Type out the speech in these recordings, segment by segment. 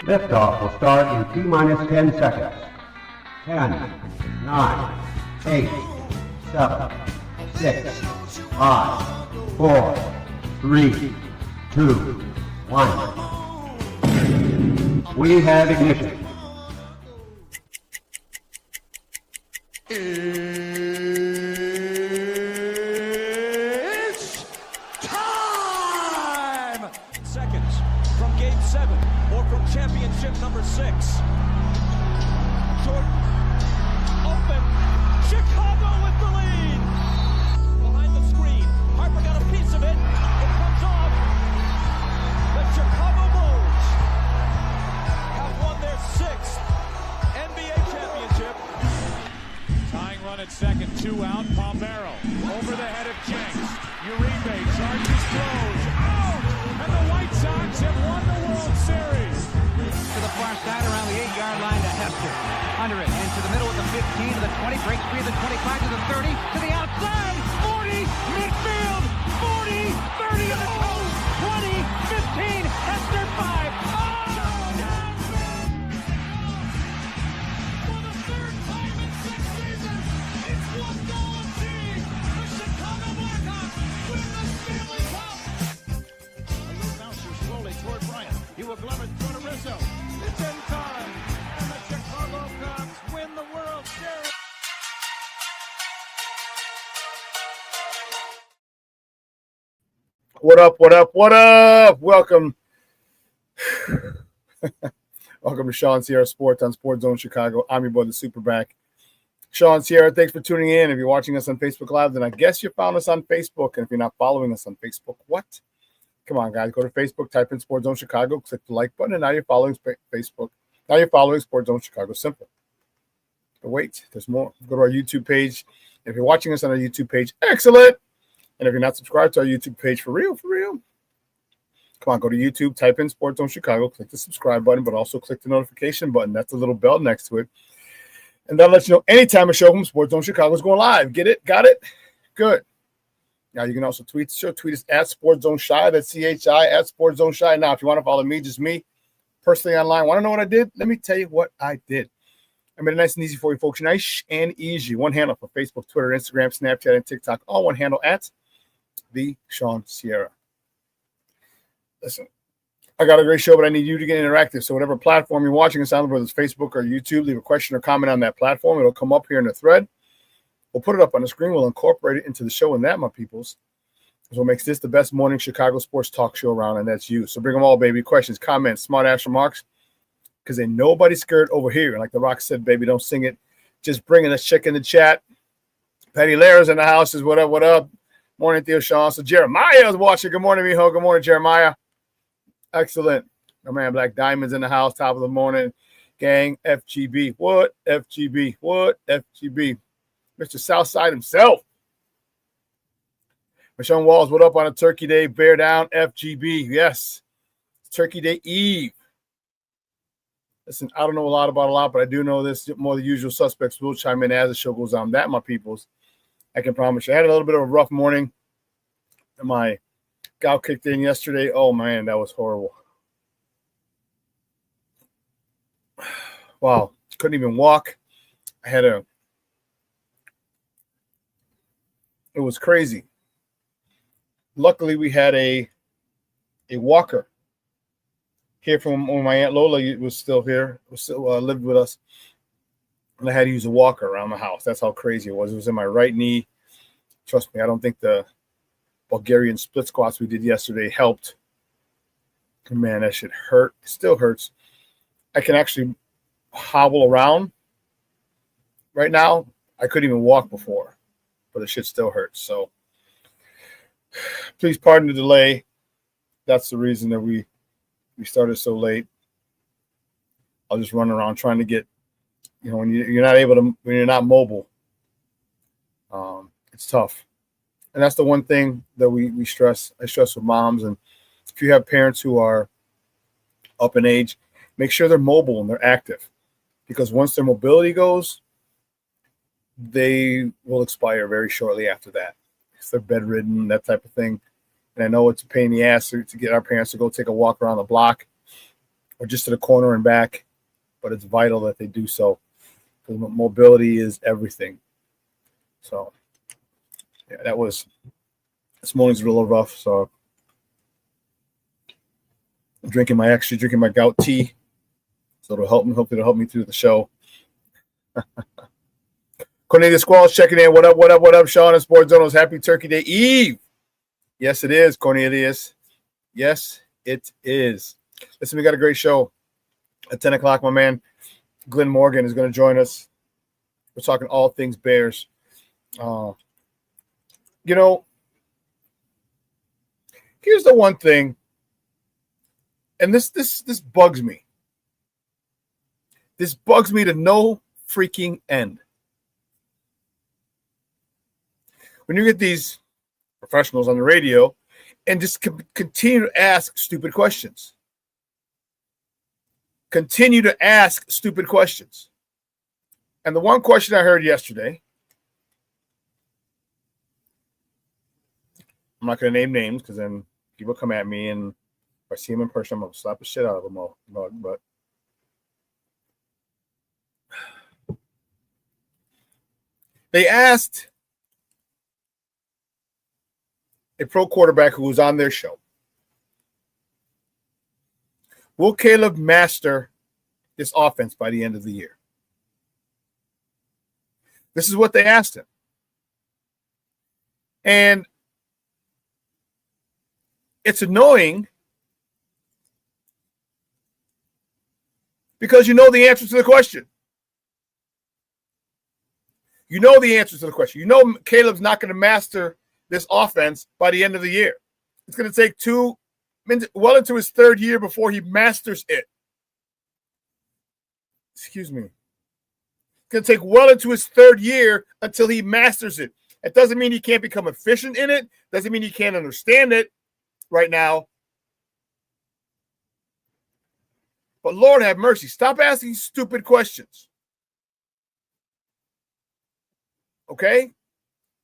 Liftoff will start in T-minus 10 seconds. 10, 9, 8, 7, 6, 5, 4, 3, 2, 1. We have ignition. It's time! Seconds from Game 7 or from championship number 6. Jordan, open, Chicago with the lead! Behind the screen, Harper got a piece of it, it comes off. The Chicago Bulls have won their 6th NBA championship. Tying run at second, 2 out, Palmero over the head of Jenks. Uribe charges, throws, out! And the White Sox have won the World Series. To the far side around the 8-yard line to Hester. Under it, into the middle of the 15 to the 20, breaks free of the 25 to the 30, to the outside, 40, midfield, 40, 30 to the post, 20, 15, Hester 5. For the 3rd time in 6 seasons, it's one goal achieved. The Chicago Blackhawks win the Stanley Cup. A little bouncer slowly toward Bryant. He will glove it through to Rizzo. It's in time. And the Chicago Cubs win the World Series. What up, what up, what up? Welcome. Welcome to ShawnSierraSports on Sports Zone Chicago. I'm your boy, the SuperBack. Shawn Sierra, thanks for tuning in. If you're watching us on Facebook Live, then I guess you found us on Facebook. And if you're not following us on Facebook, what? Come on, guys. Go to Facebook, type in Sports Zone Chicago, click the like button, and now you're following Facebook. Now you're following Sports Zone Chicago. Simple. But wait, there's more. Go to our YouTube page. If you're watching us on our YouTube page, excellent. And if you're not subscribed to our YouTube page, for real, come on, go to YouTube, type in Sports Zone Chicago, click the subscribe button, but also click the notification button. That's the little bell next to it. And that'll let you know anytime a show from Sports Zone Chicago is going live. Get it? Got it? Good. Now, you can also tweet the show. Tweet us at Sports Zone Shy. That's CHI at Sports Zone Shy. Now, if you want to follow me, just me, personally online, want to know what I did? Let me tell you what I did. I made it nice and easy for you folks. Nice and easy. One handle for Facebook, Twitter, Instagram, Snapchat, and TikTok. All one handle at the Shawn Sierra. Listen, I got a great show, but I need you to get interactive. So whatever platform you're watching us on, whether it's Facebook or YouTube, leave a question or comment on that platform. It'll come up here in the thread. We'll put it up on the screen. We'll incorporate it into the show, and that, my peoples, is what makes this the best morning Chicago sports talk show around, and that's you. So bring them all, baby. Questions, comments, smart-ass remarks, because ain't nobody scared over here. And like The Rock said, baby, don't sing it. Just bring it. Let's check in the chat. Patty Lara's in the house. Says, what up, what up? Morning, Theo Shawn. So Jeremiah is watching. Good morning, Mijo. Good morning, Jeremiah. Excellent. My man Black Diamond's in the house. Top of the morning. Gang, FGB. What? FGB. What? FGB. Mr. Southside himself. Michonne Walls, what up on a Turkey Day? Bear down, FGB. Yes. It's Turkey Day Eve. Listen, I don't know a lot, but I do know this. More the usual suspects will chime in as the show goes on. That, my peoples, I can promise you. I had a little bit of a rough morning. My gout kicked in yesterday. Oh, man, that was horrible. Wow. Couldn't even walk. It was crazy. Luckily, we had a walker here from when my Aunt Lola was still here, lived with us. And I had to use a walker around the house. That's how crazy it was. It was in my right knee. Trust me, I don't think the Bulgarian split squats we did yesterday helped. Man, that shit hurt. It still hurts. I can actually hobble around right now. I couldn't even walk before, but the shit still hurts. So please pardon the delay. That's the reason that we started so late. I'll just run around trying to get, when you're not able to, when you're not mobile, it's tough. And that's the one thing that we stress. I stress with moms. And if you have parents who are up in age, make sure they're mobile and they're active, because once their mobility goes, they will expire very shortly after that. If they're bedridden, that type of thing, And I know it's a pain in the ass to get our parents to go take a walk around the block or just to the corner and back, but it's vital that they do so because mobility is everything. So, yeah, this morning's a little rough. So, I'm drinking my gout tea. So it'll help me. Hopefully it'll help me through the show. Cornelius Squalls checking in. What up, Shawn and Sports Zonos. Happy Turkey Day Eve. Yes, it is, Cornelius. Yes, it is. Listen, we got a great show at 10 o'clock, my man. Glynn Morgan is going to join us. We're talking all things Bears. Here's the one thing, and this bugs me. This bugs me to no freaking end. When you get these professionals on the radio and just continue to ask stupid questions. Continue to ask stupid questions. And the one question I heard yesterday, I'm not going to name names because then people come at me, and if I see them in person, I'm going to slap the shit out of them all. But they asked a pro quarterback who was on their show, will Caleb master this offense by the end of the year? This is what they asked him. And it's annoying because you know the answer to the question. You know the answer to the question. You know Caleb's not going to master this offense by the end of the year. It's going to take well into his third year before he masters it. Excuse me. It's going to take well into his third year until he masters it. It doesn't mean he can't become efficient in it. Doesn't mean he can't understand it right now. But Lord have mercy, stop asking stupid questions. Okay?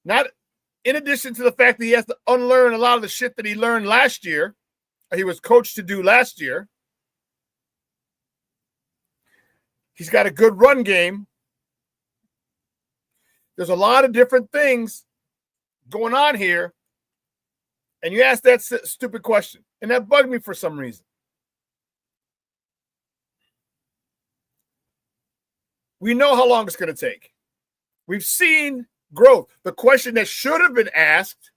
Not in addition to the fact that he has to unlearn a lot of the shit that he learned last year, or he was coached to do last year. He's got a good run game. There's a lot of different things going on here, and you ask that stupid question, and that bugged me for some reason. We know how long it's going to take. We've seen growth. The question that should have been asked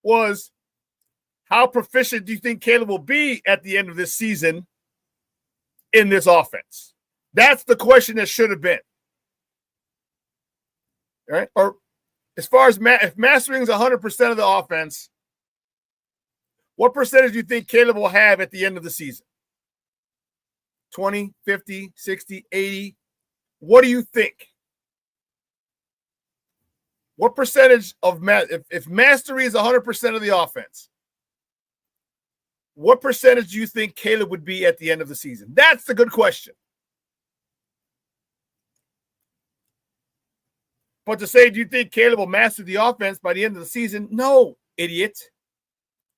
was, how proficient do you think Caleb will be at the end of this season in this offense? That's the question that should have been. All right? Or as far as if mastering is 100% of the offense, what percentage do you think Caleb will have at the end of the season? 20, 50, 60, 80? What do you think? What percentage of if mastery is 100% of the offense, what percentage do you think Caleb would be at the end of the season? That's the good question. But to say, do you think Caleb will master the offense by the end of the season? No, idiot.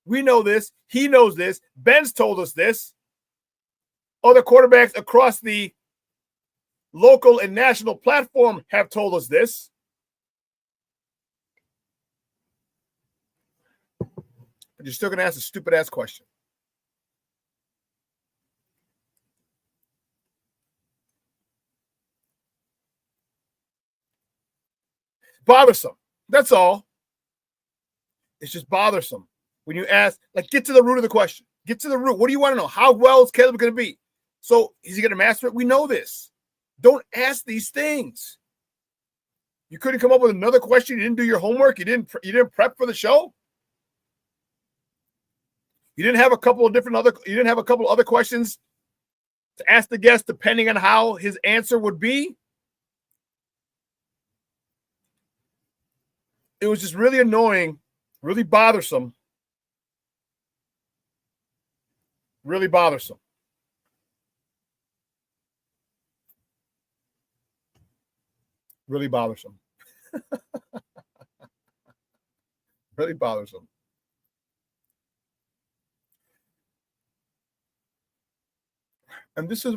We know this. He knows this. Ben's told us this. Other quarterbacks across the local and national platform have told us this. But you're still going to ask a stupid-ass question. Bothersome. That's all. It's just bothersome. When you ask, get to the root of the question. Get to the root. What do you want to know? How well is Caleb going to be? So is he going to master it? We know this. Don't ask these things. You couldn't come up with another question. You didn't do your homework. You didn't prep for the show. You didn't have a couple of other questions to ask the guest depending on how his answer would be. It was just really annoying, really bothersome. Really bothersome. Really bothersome. Really bothersome. And this is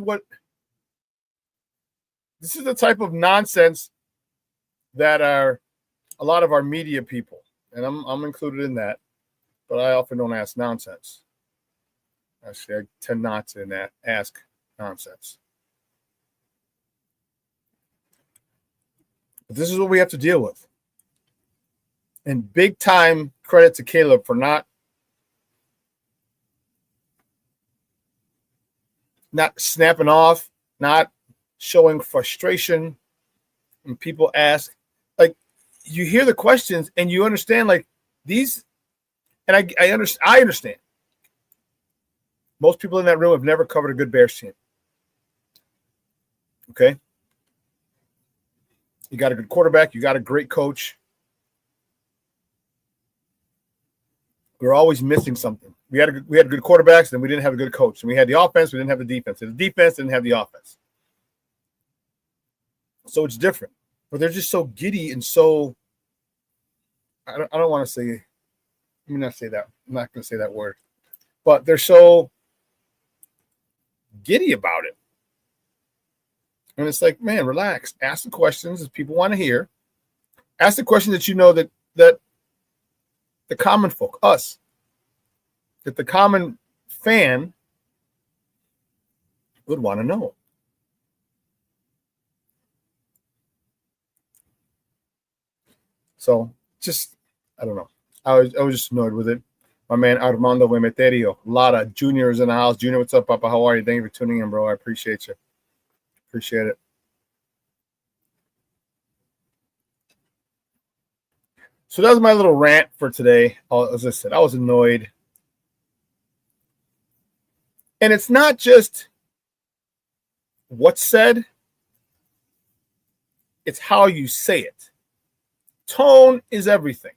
the type of nonsense that are a lot of our media people, and I'm included in that, but I often don't ask nonsense. Actually, I tend not to ask nonsense. But this is what we have to deal with. And big time credit to Caleb for not snapping off, not showing frustration when people ask. Like, you hear the questions and you understand, like, these, and I understand. Most people in that room have never covered a good Bears team. Okay? You got a good quarterback. You got a great coach. We're always missing something. We had good quarterbacks, and we didn't have a good coach. And we had the offense, we didn't have the defense. And the defense didn't have the offense. So it's different. But they're just so giddy and so – I don't want to say – let me not say that. I'm not going to say that word. But they're so giddy about it. And it's like, man, relax. Ask the questions that people want to hear. Ask the questions that you know that the common folk, us, that the common fan would want to know. So just, I don't know. I was just annoyed with it. My man Armando Wemeterio, Lara Jr. is in the house. Junior, what's up, Papa? How are you? Thank you for tuning in, bro. I appreciate you. Appreciate it. So that was my little rant for today. As I said, I was annoyed. And it's not just what's said. It's how you say it. Tone is everything.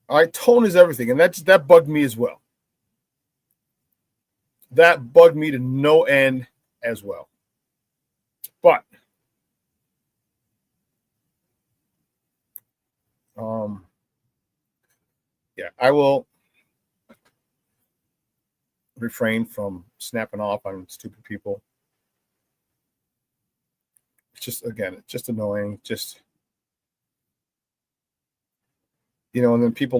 All right, tone is everything. And that bugged me as well. That bugged me to no end as well. But yeah, I will refrain from snapping off on stupid people. It's just, again, it's just annoying. Just, and then people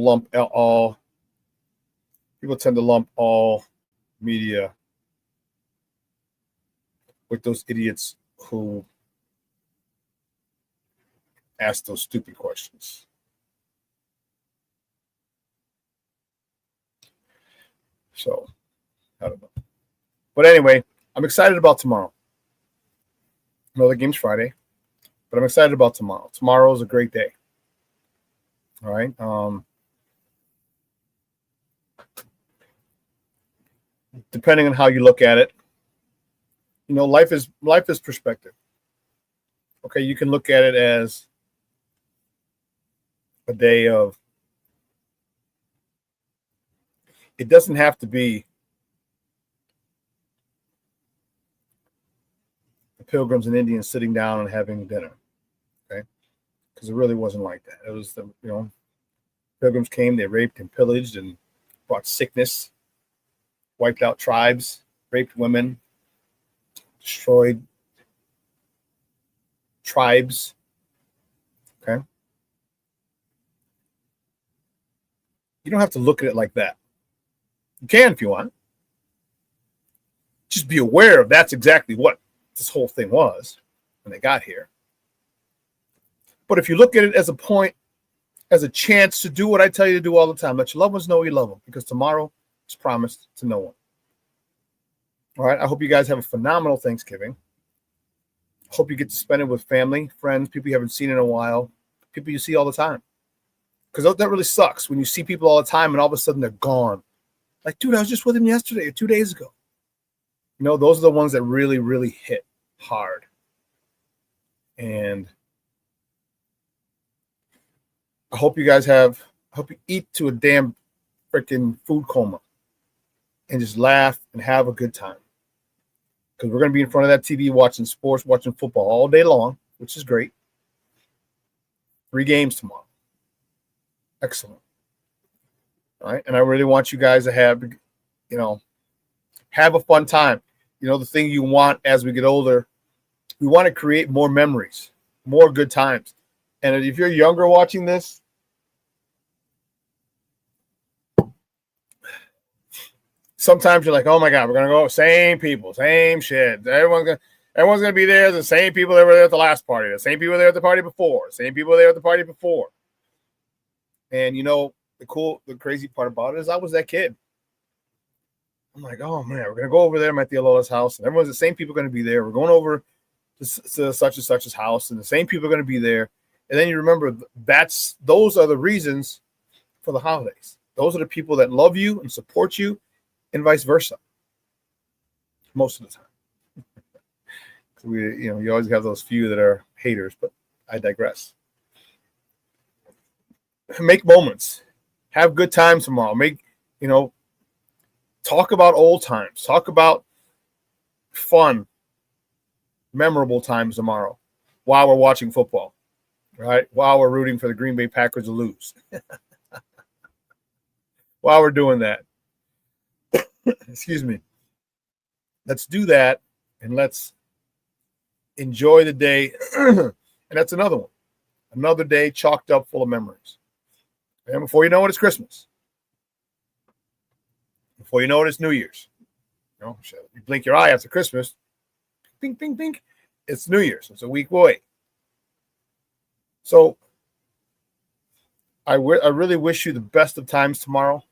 tend to lump all media with those idiots who ask those stupid questions. So, I don't know. But anyway, I'm excited about tomorrow. I know the game's Friday, but I'm excited about tomorrow. Tomorrow is a great day. All right. Depending on how you look at it, life is perspective. Okay, you can look at it as a day of. It doesn't have to be the Pilgrims and Indians sitting down and having dinner, okay? Because it really wasn't like that. It was Pilgrims came, they raped and pillaged and brought sickness, wiped out tribes, raped women, destroyed tribes, okay? You don't have to look at it like that. You can if you want. Just be aware of that's exactly what this whole thing was when they got here. But if you look at it as a point, as a chance to do what I tell you to do all the time, let your loved ones know you love them, because tomorrow is promised to no one. All right. I hope you guys have a phenomenal Thanksgiving. Hope you get to spend it with family, friends, people you haven't seen in a while, people you see all the time. Because that really sucks when you see people all the time and all of a sudden they're gone. Like, dude, I was just with him yesterday or 2 days ago. Those are the ones that really, really hit hard. And I hope you guys I hope you eat to a damn freaking food coma and just laugh and have a good time. Because we're going to be in front of that TV watching sports, watching football all day long, which is great. 3 games tomorrow. Excellent. All right. And I really want you guys to have, Have a fun time. You know, the thing you want as we get older, we want to create more memories, more good times. And if you're younger watching this, sometimes you're like, oh my God, we're gonna go same people, same shit. Everyone's gonna be there. The same people that were there at the last party, the same people there at the party before, same people there at the party before. And you know, the crazy part about it is I was that kid. I'm like, oh man, we're gonna go over there. I'm at the Alola's house, and everyone's the same people going to be there. We're going over to such and such's house, and the same people are going to be there. And then you remember those are the reasons for the holidays. Those are the people that love you and support you, and vice versa. Most of the time, you always have those few that are haters, but I digress. Make moments, have good times tomorrow. Talk about old times. Talk about fun, memorable times tomorrow while we're watching football, right? While we're rooting for the Green Bay Packers to lose. While we're doing that. Excuse me. Let's do that, and let's enjoy the day. And that's another one. Another day chalked up full of memories. And before you know it, it's Christmas. Before you know it, it's New Year's. You blink your eye after Christmas. Bing, bing, bing. It's New Year's. It's a week away. So I really wish you the best of times tomorrow.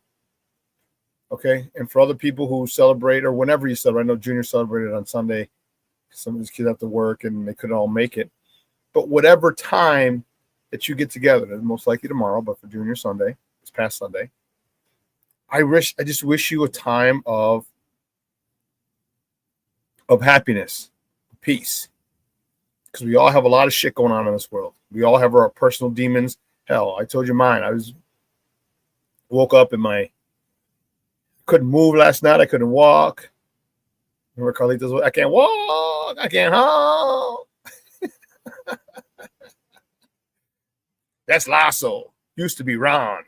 Okay? And for other people who celebrate, or whenever you celebrate, I know Junior celebrated on Sunday. Some of these kids have to work and they couldn't all make it. But whatever time that you get together, most likely tomorrow, but for Junior Sunday, this past Sunday, I just wish you a time of happiness, peace. Because we all have a lot of shit going on in this world. We all have our personal demons. Hell, I told you mine. Woke up and couldn't move last night. I couldn't walk. Remember Carlitos? I can't walk. I can't home. That's Lasso. Used to be Ron.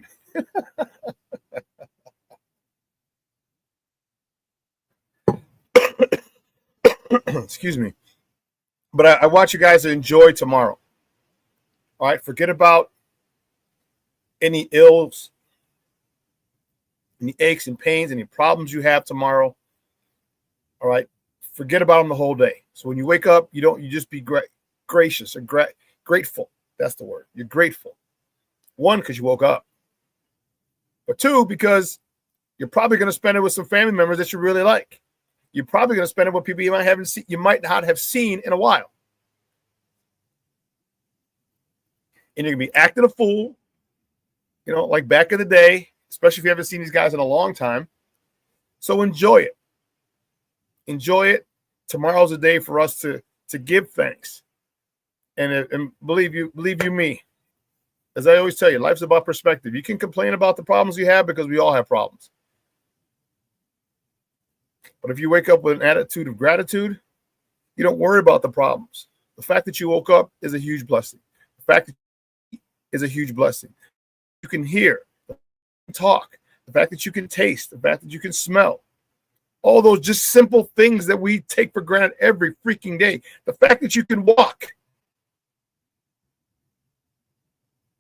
Excuse me. But I want you guys to enjoy tomorrow. All right? Forget about any ills, any aches and pains, any problems you have tomorrow. All right? Forget about them the whole day. So when you wake up, you just be gracious or grateful. That's the word. You're grateful. One, because you woke up. But two, because you're probably going to spend it with some family members that you really like. You're probably going to spend it with people you might not have seen in a while. And you're going to be acting a fool, like back in the day, especially if you haven't seen these guys in a long time. So enjoy it. Enjoy it. Tomorrow's a day for us to give thanks. And believe you me, as I always tell you, life's about perspective. You can complain about the problems you have because we all have problems. But if you wake up with an attitude of gratitude, you don't worry about the problems. The fact that you woke up is a huge blessing. The fact that you is a huge blessing. You can hear, talk, the fact that you can taste, the fact that you can smell. All those just simple things that we take for granted every freaking day. The fact that you can walk.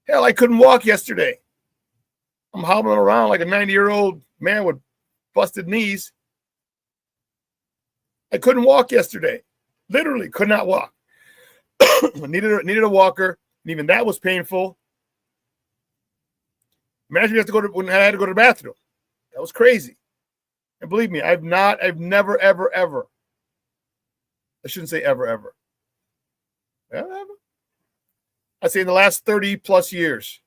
Hell, I couldn't walk yesterday. I'm hobbling around like a 90-year-old man with busted knees. I couldn't walk yesterday. Literally could not walk. needed a walker, and even that was painful. Imagine when I had to go to the bathroom. That was crazy. And believe me, I've never, ever, ever. I shouldn't say ever, ever. Ever? I say in the last 30 plus years,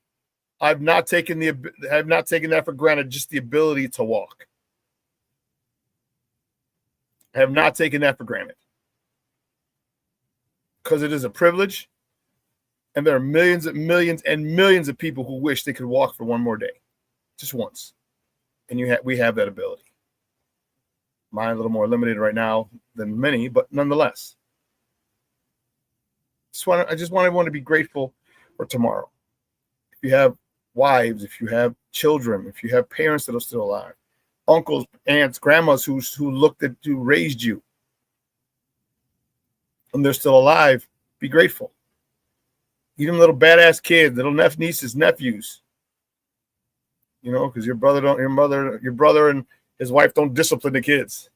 I've not taken that for granted, just the ability to walk. I have not taken that for granted. Because it is a privilege, and there are millions and millions and millions of people who wish they could walk for one more day. Just once. And we have that ability. Mine a little more limited right now than many, but nonetheless. I just want everyone to be grateful for tomorrow. If you have wives, if you have children, if you have parents that are still alive, uncles, aunts, grandmas who raised you, and they're still alive. Be grateful. Even little badass kids, little nieces, nephews. Because your brother and his wife don't discipline the kids.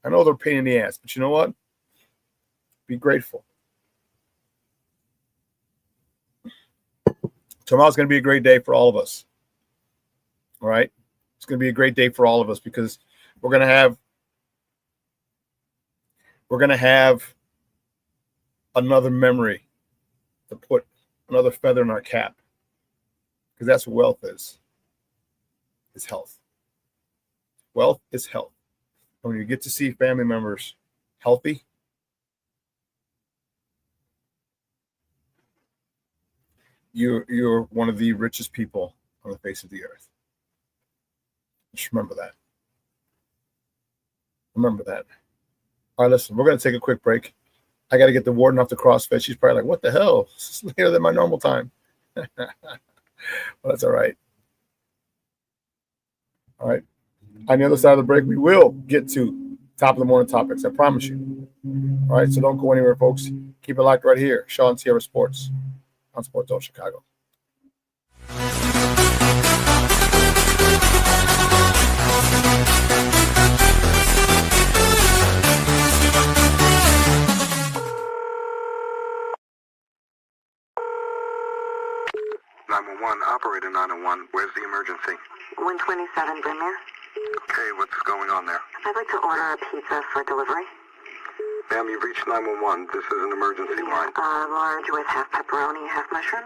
I know they're a pain in the ass, but you know what? Be grateful. Tomorrow's going to be a great day for all of us. All right? It's going to be a great day for all of us because we're going to have another memory to put another feather in our cap, because that's what wealth is health. Wealth is health. When you get to see family members healthy, you're one of the richest people on the face of the earth. Just remember that. Remember that. All right, listen, we're going to take a quick break. I got to get the warden off the CrossFit. She's probably like, what the hell? This is later than my normal time. Well, that's all right. All right. On the other side of the break, we will get to top of the morning topics. I promise you. All right, so don't go anywhere, folks. Keep it locked right here. ShawnSierraSports on Sports Zone Chicago. Operator 901, where's the emergency? 127 Brynmere. Okay, what's going on there? I'd like to order a pizza for delivery. Ma'am, you've reached 911. This is an emergency line. Large with half pepperoni, half mushroom.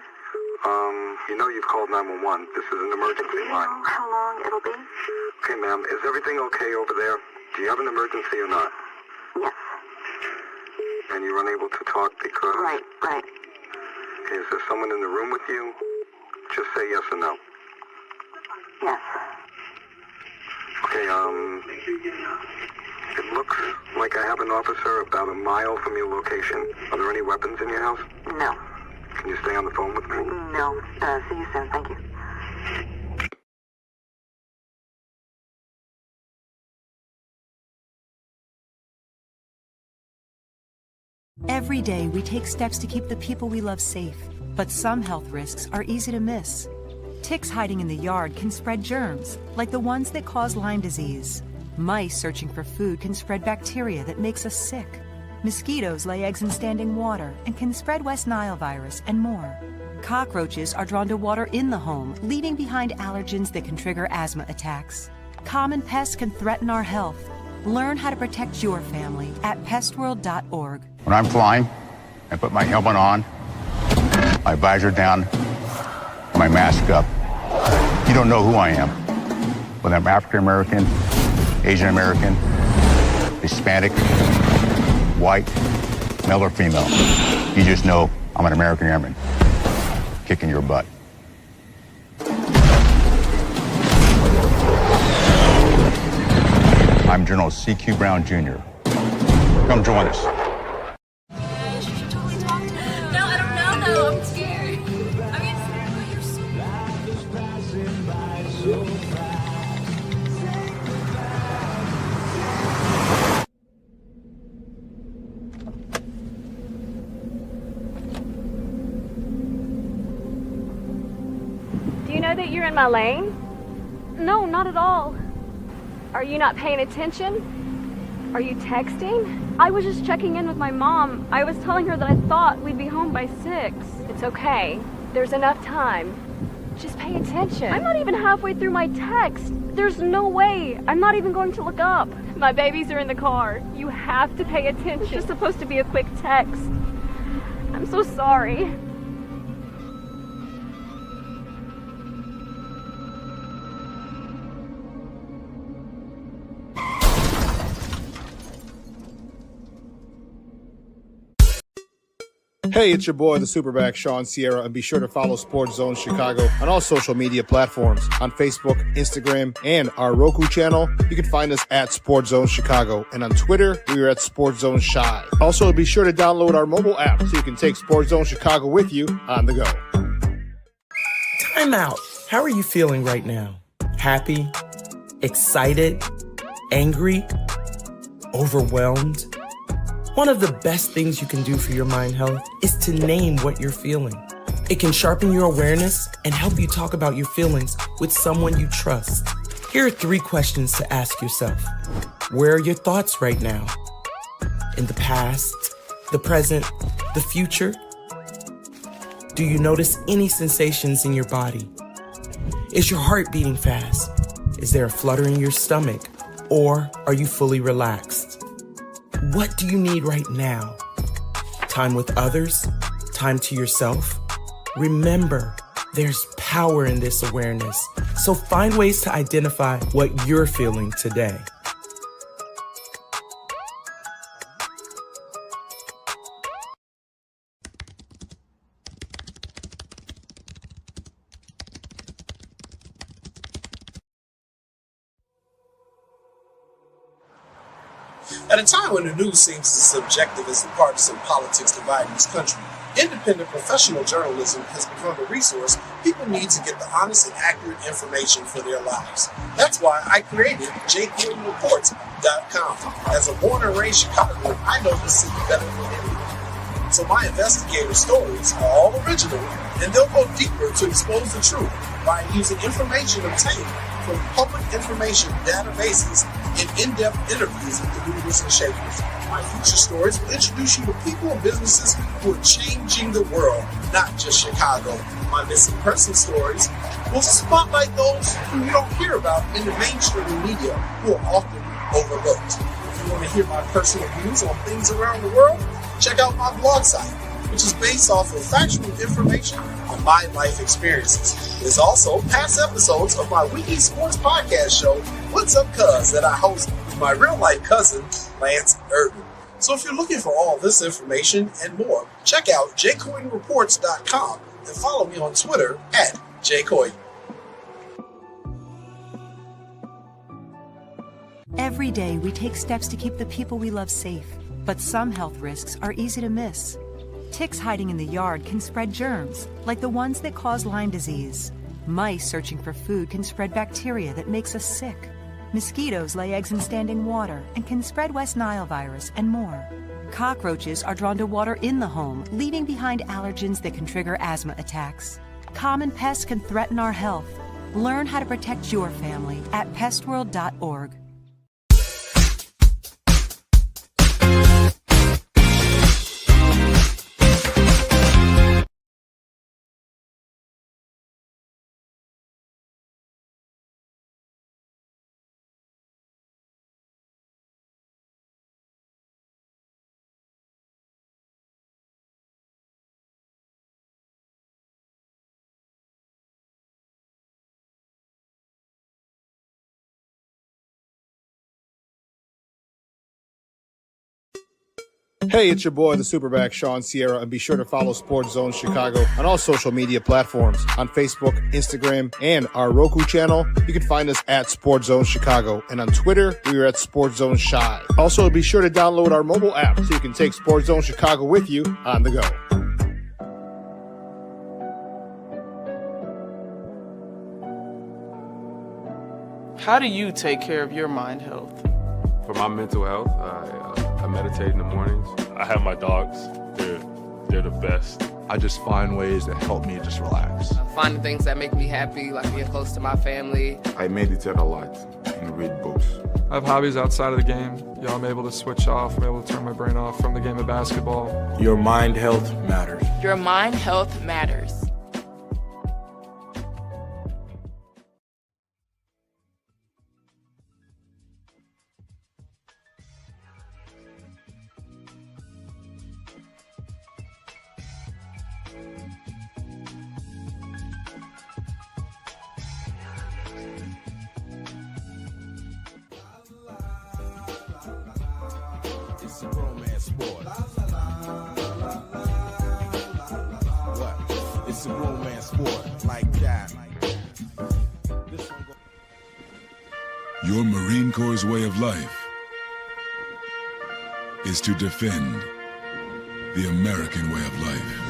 You know you've called 911. This is an emergency Do you line. know how long it'll be? Okay, ma'am, is everything okay over there? Do you have an emergency or not? Yes. And you're unable to talk because... Right. Is there someone in the room with you? Just say yes or no. Yes. Okay, it looks like I have an officer about a mile from your location. Are there any weapons in your house? No. Can you stay on the phone with me? No. See you soon. Thank you. Every day, we take steps to keep the people we love safe. But some health risks are easy to miss. Ticks hiding in the yard can spread germs, like the ones that cause Lyme disease. Mice searching for food can spread bacteria that makes us sick. Mosquitoes lay eggs in standing water and can spread West Nile virus and more. Cockroaches are drawn to water in the home, leaving behind allergens that can trigger asthma attacks. Common pests can threaten our health. Learn how to protect your family at pestworld.org. When I'm flying, I put my helmet on, my visor down, my mask up. You don't know who I am. Whether I'm African American, Asian American, Hispanic, white, male or female. You just know I'm an American airman kicking your butt. I'm General C.Q. Brown Jr. Come join us. Do you know that you're in my lane? No, not at all. Are you not paying attention? Are you texting? I was just checking in with my mom. I was telling her that I thought we'd be home by 6. It's okay. There's enough time. Just pay attention. I'm not even halfway through my text. There's no way. I'm not even going to look up. My babies are in the car. You have to pay attention. It's just supposed to be a quick text. I'm so sorry. Hey, it's your boy, the SuperBack, Shawn Sierra, and be sure to follow Sports Zone Chicago on all social media platforms, on Facebook, Instagram, and our Roku channel. You can find us at Sports Zone Chicago, and on Twitter, we are at Sports Zone Shy. Also, be sure to download our mobile app so you can take Sports Zone Chicago with you on the go. Time out. How are you feeling right now? Happy? Excited? angry, overwhelmed? One of the best things you can do for your mind health is to name what you're feeling. It can sharpen your awareness and help you talk about your feelings with someone you trust. Here are 3 questions to ask yourself. Where are your thoughts right now? In the past, the present, the future? Do you notice any sensations in your body? Is your heart beating fast? Is there a flutter in your stomach? Or are you fully relaxed? What do you need right now? Time with others? Time to yourself? Remember, there's power in this awareness. So find ways to identify what you're feeling today. At a time when the news seems as subjective as the partisan politics dividing this country, independent professional journalism has become a resource people need to get the honest and accurate information for their lives. That's why I created gervondextersr.com. As a born and raised Chicagoan, I know this city better than anyone. So my investigative stories are all original, and they'll go deeper to expose the truth by using information obtained from public information databases and in-depth interviews with the movers and shakers. My future stories will introduce you to people and businesses who are changing the world, not just Chicago. My missing person stories will spotlight those who you don't hear about in the mainstream media, who are often overlooked. If you want to hear my personal views on things around the world, check out my blog site, which is based off of factual information on my life experiences. There's also past episodes of my weekly sports podcast show, What's Up Cuz, that I host with my real-life cousin, Lance Irvin. So if you're looking for all this information and more, check out jcoydenreports.com and follow me on Twitter at jcoyden. Every day, we take steps to keep the people we love safe, but some health risks are easy to miss. Ticks hiding in the yard can spread germs, like the ones that cause Lyme disease. Mice searching for food can spread bacteria that makes us sick. Mosquitoes lay eggs in standing water and can spread West Nile virus and more. Cockroaches are drawn to water in the home, leaving behind allergens that can trigger asthma attacks. Common pests can threaten our health. Learn how to protect your family at pestworld.org. Hey, it's your boy, the SuperBack, Shawn Sierra, and be sure to follow Sports Zone Chicago on all social media platforms, on Facebook, Instagram, and our Roku channel. You can find us at Sports Zone Chicago, and on Twitter, we are at Sports Zone Shy. Also, be sure to download our mobile app so you can take Sports Zone Chicago with you on the go. How do you take care of your mind health? For my mental health, I meditate in the mornings. I have my dogs. They're the best. I just find ways that help me just relax. Finding things that make me happy, like being close to my family. I meditate a lot and read books. I have hobbies outside of the game. I'm able to switch off. I'm able to turn my brain off from the game of basketball. Your mind health matters. Your mind health matters. It's a romance sport. What? It's a romance sport like that. Your Marine Corps' way of life is to defend the American way of life.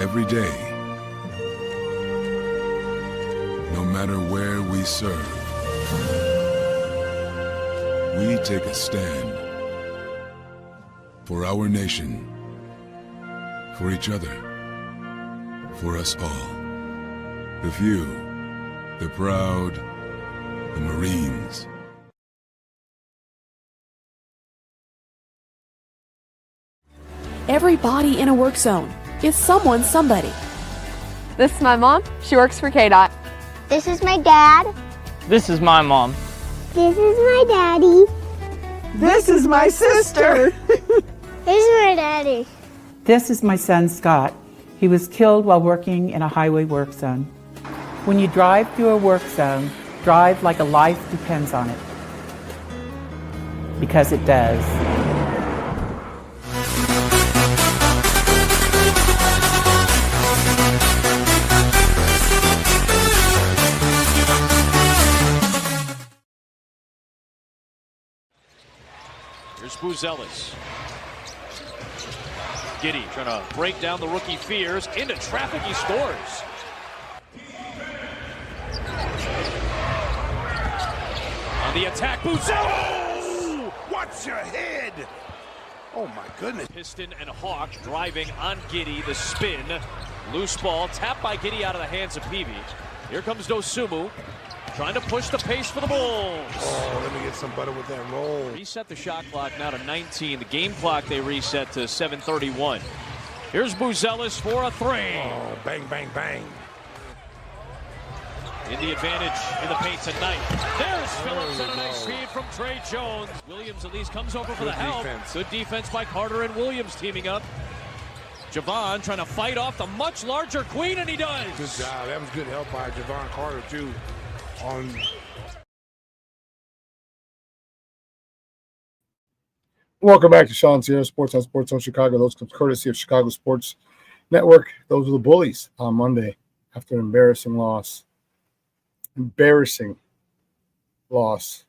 every day. No matter where we serve, we take a stand for our nation, for each other, for us all. The few, the proud, the Marines. Every body in a work zone is someone's somebody. This is my mom. She works for KDOT. This is my dad. This is my mom. This is my daddy. This is my sister. This is my daddy. This is my son, Scott. He was killed while working in a highway work zone. When you drive through a work zone, drive like a life depends on it. Because it does. Here's Buzelis. Giddy trying to break down the rookie fears. Into traffic, he scores. On the attack, Buzelis! Watch your head! Oh my goodness. Piston and Hawk driving on Giddy. The spin. Loose ball. Tapped by Giddy out of the hands of Peavy. Here comes Dosumu. Trying to push the pace for the Bulls. Oh, let me get some butter with that roll. Reset the shot clock now to 19. The game clock they reset to 7:31. Here's Buzelis for a three. Oh, bang, bang, bang. In the advantage in the paint tonight. There's Phillips on a nice feed from Trey Jones. Williams at least comes over for the help. Defense. Good defense by Carter and Williams teaming up. Javon trying to fight off the much larger Queen, and he does. Good job. That was good help by Javon Carter, too. Welcome back to ShawnSierraSports on Sports Zone Chicago. Those comes courtesy of Chicago Sports Network. Those were the Bullies on Monday after an embarrassing loss. Embarrassing loss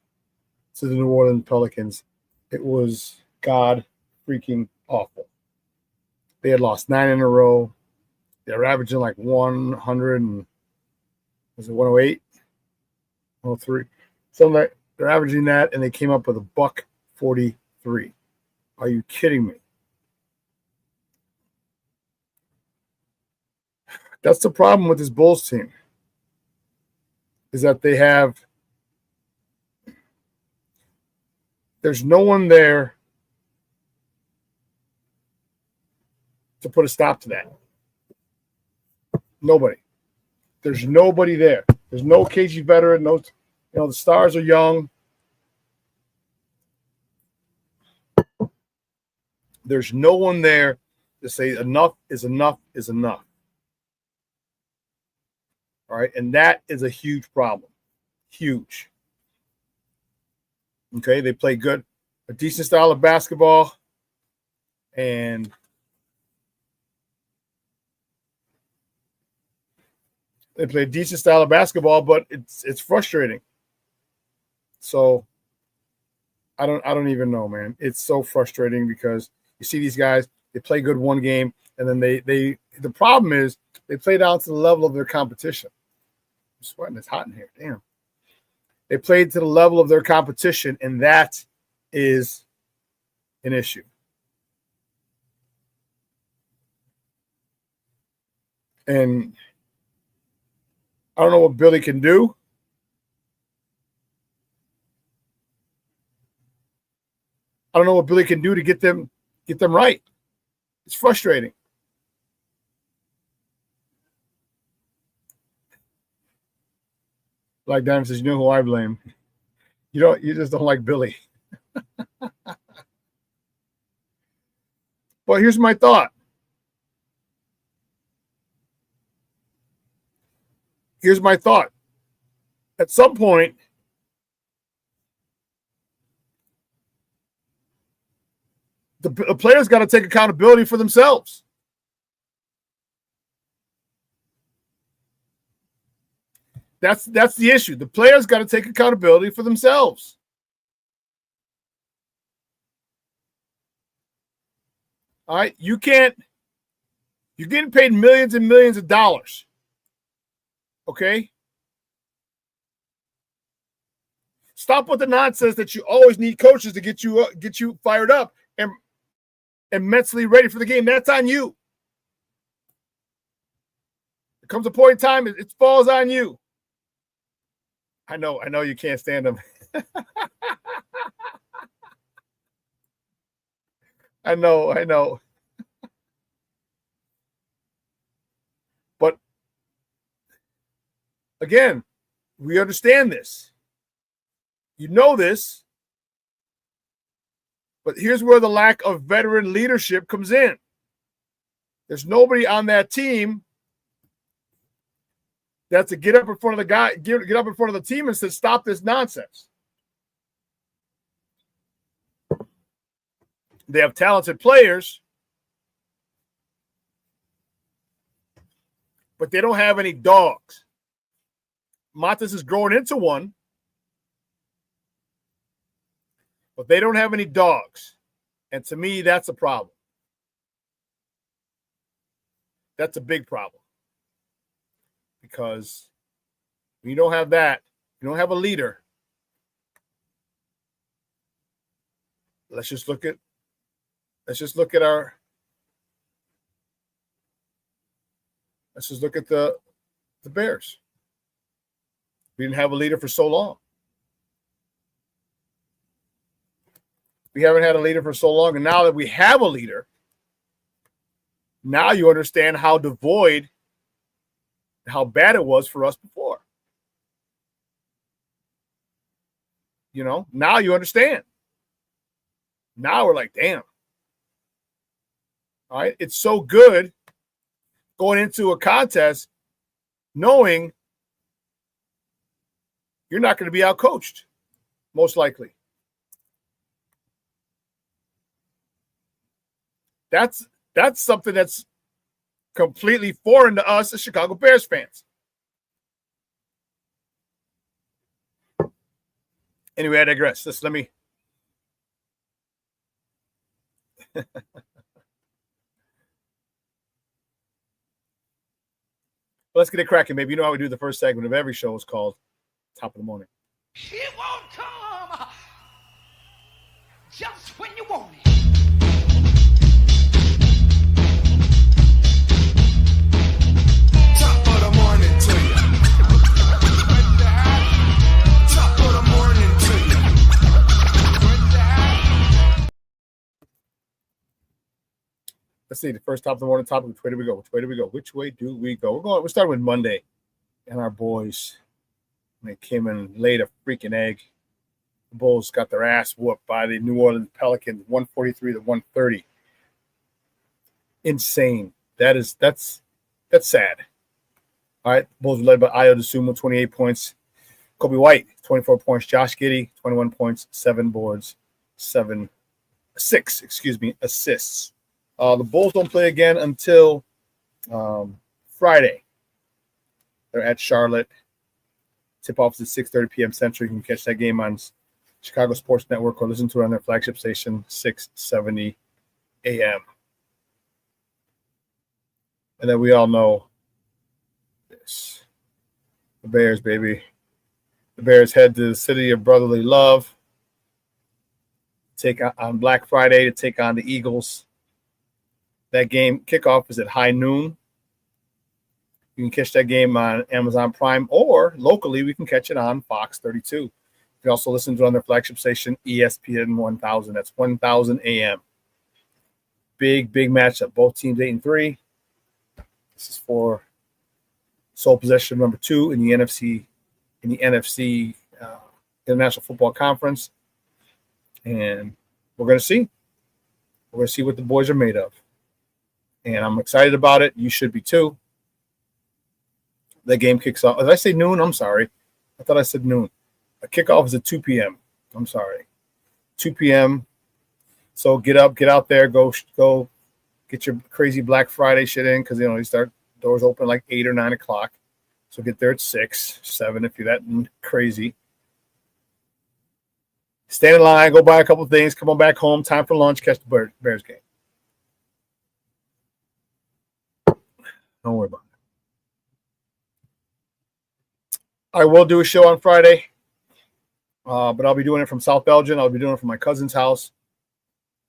to the New Orleans Pelicans. It was god freaking awful. They had lost 9 in a row. They were averaging like 100 and was it 108? 103. So they're averaging that, and they came up with a $143. Are you kidding me? That's the problem with this Bulls team, is that there's no one there to put a stop to that. Nobody. There's nobody there. There's no KG veteran. No, the stars are young. There's no one there to say enough is enough is enough. All right, and that is a huge problem. Huge. Okay, they play good, a decent style of basketball, and they play a decent style of basketball, but it's frustrating. So I don't even know, man. It's so frustrating because you see these guys, they play good one game, and then the problem is they play down to the level of their competition. I'm sweating, it's hot in here. Damn. They played to the level of their competition, and that is an issue. And I don't know what Billy can do. I don't know what Billy can do to get them right. It's frustrating. Like Diamond says, you know who I blame. You just don't like Billy. But here's my thought. At some point, the players got to take accountability for themselves. That's the issue. The players got to take accountability for themselves. All right, you can't You're getting paid millions and millions of dollars. Okay? Stop with the nonsense that you always need coaches to get you fired up and mentally ready for the game. That's on you. There comes a point in time, it falls on you. I know you can't stand them. I know. But again, we understand this. You know this. But here's where the lack of veteran leadership comes in. There's nobody on that team that's to get up in front of get up in front of the team and say, stop this nonsense. They have talented players, but they don't have any dogs. Matas is growing into one, but they don't have any dogs. And to me, that's a problem. That's a big problem. Because when you don't have that, you don't have a leader. Let's just look at the Bears. We didn't have a leader for so long. We haven't had a leader for so long, and now that we have a leader, now you understand how devoid, how bad it was for us before. You know, now you understand. Now we're like, damn. All right, it's so good going into a contest knowing you're not going to be outcoached, most likely. That's something that's completely foreign to us as Chicago Bears fans. Anyway, I digress. Let me. Let's get it cracking, baby. You know how we do the first segment of every show is called Top of the Morning. She won't come just when you want it. Top of the morning to you. Top of the morning to you. Let's see, the first top of the morning topic. Which way do we go? Which way do we go? We're starting with Monday and our boys. They came in and laid a freaking egg. The Bulls got their ass whooped by the New Orleans Pelicans, 143-130. Insane. That's sad. All right, Bulls were led by Ayo Dosunmu, 28 points. Kobe White, 24 points. Josh Giddey, 21 points, 7 boards, 6 assists. The Bulls don't play again until Friday. They're at Charlotte. Tip-off is at 6:30 p.m. Central. You can catch that game on Chicago Sports Network or listen to it on their flagship station, 670 a.m. And then we all know this. The Bears, baby. The Bears head to the city of brotherly love. Take on Black Friday to take on the Eagles. That game kickoff is at high noon. You can catch that game on Amazon Prime, or locally we can catch it on Fox 32. You can also listen to it on their flagship station, ESPN 1000. That's 1000 a.m. Big matchup. Both teams 8-3. This is for sole possession number 2 in the NFC International Football Conference, and we're going to see. We're going to see what the boys are made of, and I'm excited about it. You should be too. The game kicks off. Did I say noon? I'm sorry. I thought I said noon. The kickoff is at 2 p.m. I'm sorry. 2 p.m. So get out there, go get your crazy Black Friday shit in, because you start doors open like 8 or 9 o'clock. So get there at 6, 7 if you're that crazy. Stand in line, go buy a couple things, come on back home, time for lunch, catch the Bears game. Don't worry about it. I will do a show on Friday, but I'll be doing it from South Belgium. I'll be doing it from my cousin's house.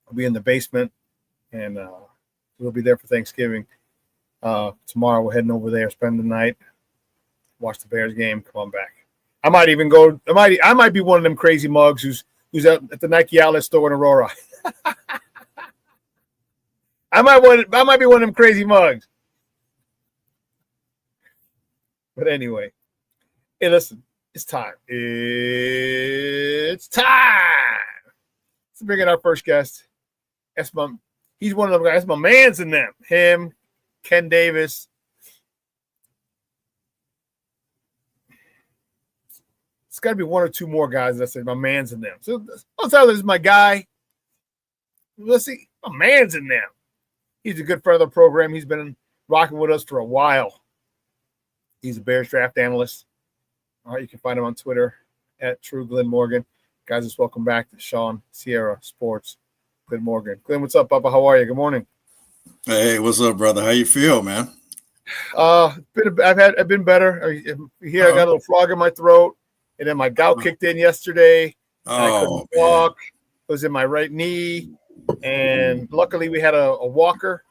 I'll be in the basement, and we'll be there for Thanksgiving. Tomorrow we're heading over there, spend the night, watch the Bears game, come on back. I might even go. I might be one of them crazy mugs who's at the Nike outlet store in Aurora. I might be one of them crazy mugs. But anyway, hey, listen, it's time. It's time. Let's bring in our first guest. He's one of them guys. My man's in them. Him, Ken Davis. It's got to be one or two more guys that say my man's in them. So I'll tell you, this is my guy. Let's see, my man's in them. He's a good friend of the program. He's been rocking with us for a while. He's a Bears draft analyst. All right, you can find him on Twitter at True Glynn Morgan. Guys, just welcome back to ShawnSierraSports. Glynn Morgan. Glynn, what's up, Papa? How are you? Good morning. Hey, what's up, brother? How you feel, man? I've been better. I got a little frog in my throat, and then my gout kicked in yesterday. I couldn't walk. It was in my right knee, and luckily we had a walker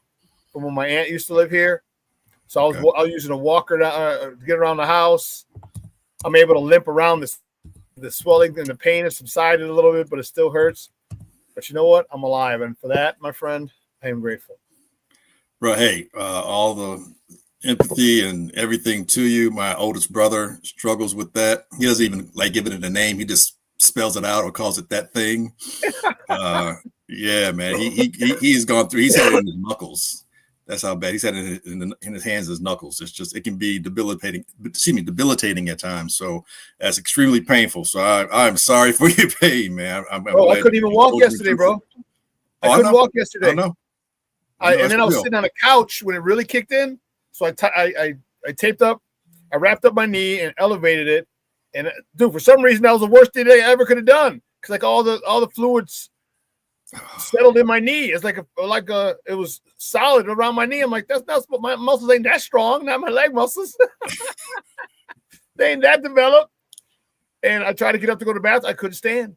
from when my aunt used to live here. So I was using a walker to get around the house. I'm able to limp around. The swelling and the pain has subsided a little bit, but it still hurts. But you know what? I'm alive, and for that, my friend, I am grateful. Bro, hey, all the empathy and everything to you. My oldest brother struggles with that. He doesn't even like giving it a name. He just spells it out or calls it that thing. Yeah, man. He's gone through. He's had it in his knuckles. That's how bad he's had it in his hands, his knuckles. It's just, it can be debilitating at times. So that's extremely painful. So I'm sorry for your pain, man. I couldn't even walk yesterday, bro. I couldn't walk yesterday. I know. And then I was sitting on a couch when it really kicked in. So I taped up, I wrapped up my knee and elevated it. And dude, for some reason, that was the worst thing I ever could have done. Cause like all the fluids settled in my knee. It's like it was solid around my knee. I'm like, that's not, my muscles ain't that strong, not my leg muscles. They ain't that developed. And I tried to get up to go to the bathroom. I couldn't stand.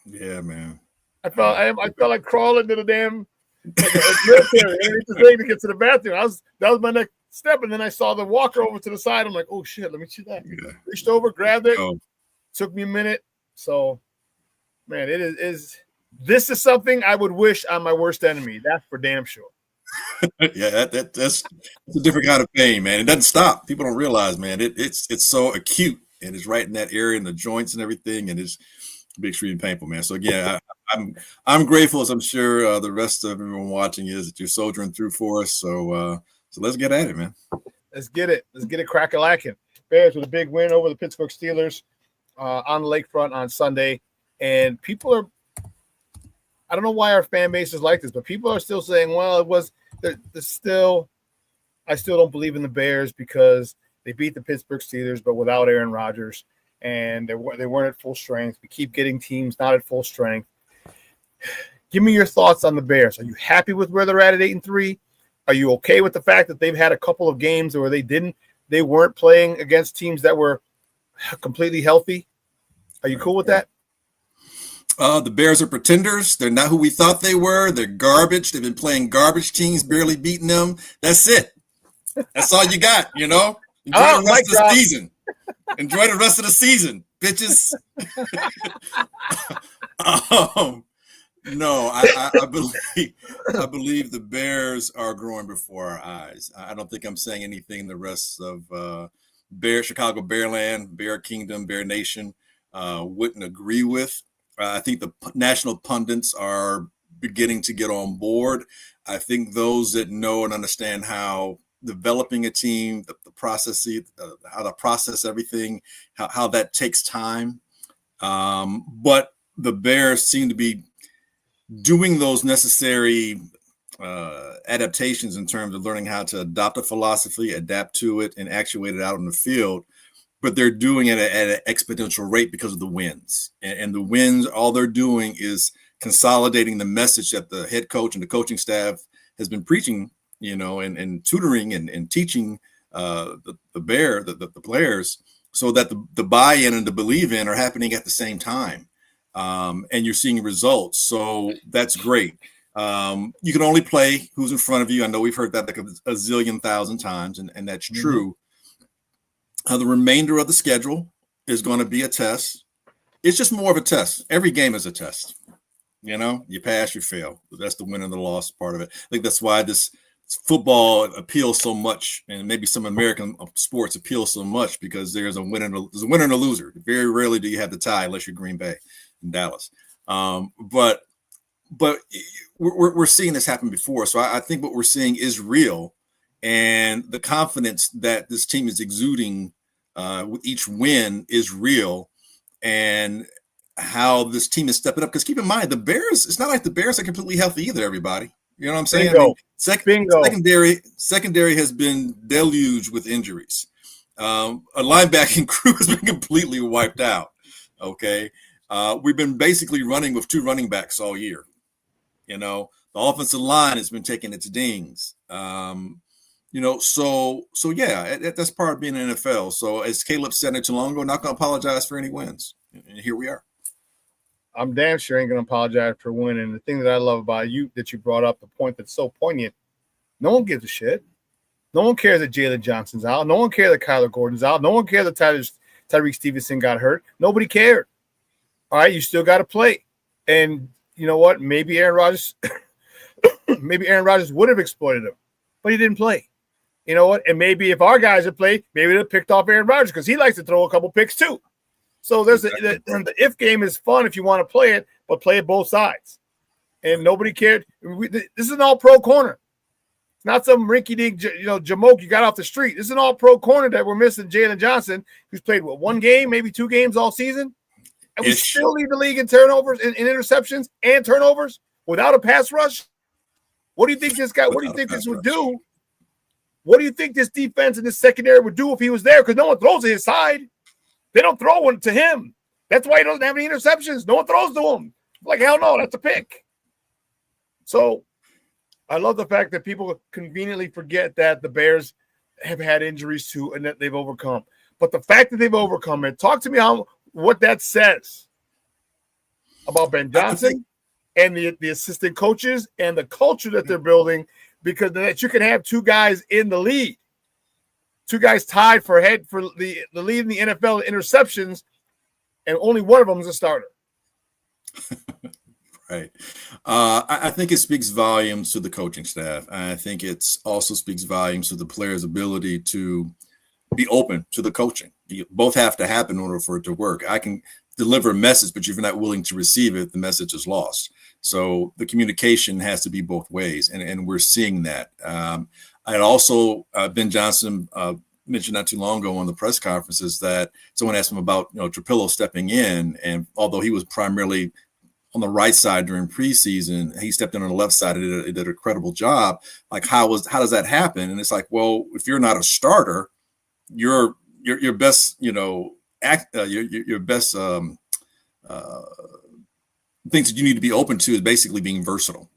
Yeah, man. I felt like crawling to the damn military to get to the bathroom. That was my next step. And then I saw the walker over to the side. I'm like, oh shit, let me see that. Yeah. Reached over, grabbed it. Took me a minute. So man, this is something I would wish on my worst enemy. That's for damn sure. Yeah, that's a different kind of pain, man. It doesn't stop. People don't realize, man. It's so acute, and it's right in that area in the joints and everything, and it's extremely painful, man. So again, I'm grateful, as I'm sure the rest of everyone watching is, that you're soldiering through for us. So let's get at it, man. Let's get it crack-a-lacking. Bears with a big win over the Pittsburgh Steelers on the lakefront on Sunday, and people are. I don't know why our fan base is like this, but people are still saying, well, I still don't believe in the Bears because they beat the Pittsburgh Steelers, but without Aaron Rodgers, and they weren't at full strength. We keep getting teams not at full strength. Give me your thoughts on the Bears. Are you happy with where they're at 8-3? Are you okay with the fact that they've had a couple of games where they weren't playing against teams that were completely healthy? Are you cool with that? The Bears are pretenders. They're not who we thought they were. They're garbage. They've been playing garbage teams, barely beating them. That's it. That's all you got, you know? Enjoy the rest of the season. Enjoy the rest of the season, bitches. No, I believe the Bears are growing before our eyes. I don't think I'm saying anything the rest of Chicago Bearland, Bear Kingdom, Bear Nation wouldn't agree with. I think the national pundits are beginning to get on board. I think those that know and understand how developing a team, the process, how to process everything, how that takes time. But the Bears seem to be doing those necessary adaptations in terms of learning how to adopt a philosophy, adapt to it, and actuate it out in the field. But they're doing it at an exponential rate because of the wins. And the wins, all they're doing is consolidating the message that the head coach and the coaching staff has been preaching and tutoring and teaching the players so that the buy-in and the believe-in are happening at the same time. And you're seeing results. So that's great. You can only play who's in front of you. I know we've heard that like a zillion thousand times, and that's true. The remainder of the schedule is going to be a test. It's just more of a test. Every game is a test. You pass, you fail. That's the win and the loss part of it. I think that's why this football appeals so much, and maybe some American sports appeal so much, because there's a winner and a loser. Very rarely do you have the tie unless you're Green Bay and Dallas. But we're seeing this happen before. So I think what we're seeing is real, and the confidence that this team is exuding with each win is real, and how this team is stepping up. Because keep in mind, the Bears, it's not like the Bears are completely healthy either, everybody. You know what I'm saying? Bingo. Secondary has been deluged with injuries. A linebacking crew has been completely wiped out. Okay. We've been basically running with 2 running backs all year. The offensive line has been taking its dings. So yeah, that's part of being in the NFL. So as Caleb said not too long ago, not going to apologize for any wins. And here we are. I'm damn sure ain't going to apologize for winning. The thing that I love about you that you brought up, the point that's so poignant, no one gives a shit. No one cares that Jalen Johnson's out. No one cares that Kyler Gordon's out. No one cares that Tyreek Stevenson got hurt. Nobody cared. All right, you still got to play. And you know what? Maybe Aaron Rodgers would have exploited him, but he didn't play. You know what? And maybe if our guys had played, maybe they'd have picked off Aaron Rodgers because he likes to throw a couple picks too. So there's the if game is fun if you want to play it, but play it both sides. And nobody cared. This is an all-pro corner. It's not some rinky-dink, jamoke you got off the street. This is an all-pro corner that we're missing Jalen Johnson, who's played, 1 game, maybe 2 games all season? And we still lead the league in turnovers, in interceptions and turnovers without a pass rush? What do you think this guy, what do you think this would do? What do you think this defense and this secondary would do if he was there? Because no one throws to his side. They don't throw one to him. That's why he doesn't have any interceptions. No one throws to him. Like, hell no, that's a pick. So I love the fact that people conveniently forget that the Bears have had injuries too and that they've overcome. But the fact that they've overcome it, talk to me what that says about Ben Johnson and the assistant coaches and the culture that they're building, because that you can have 2 guys in the lead. 2 guys tied for the lead in the NFL in interceptions, and only one of them is a starter. Right. I think it speaks volumes to the coaching staff. I think it also speaks volumes to the players' ability to be open to the coaching. You both have to happen in order for it to work. I can deliver a message, but if you're not willing to receive it, the message is lost. So the communication has to be both ways, and we're seeing that. I'd also, Ben Johnson mentioned not too long ago on the press conferences that someone asked him about, Trapillo stepping in, and although he was primarily on the right side during preseason, he stepped in on the left side and did a credible job. Like, how does that happen? And it's like, well, if you're not a starter, your best, your best things that you need to be open to is basically being versatile.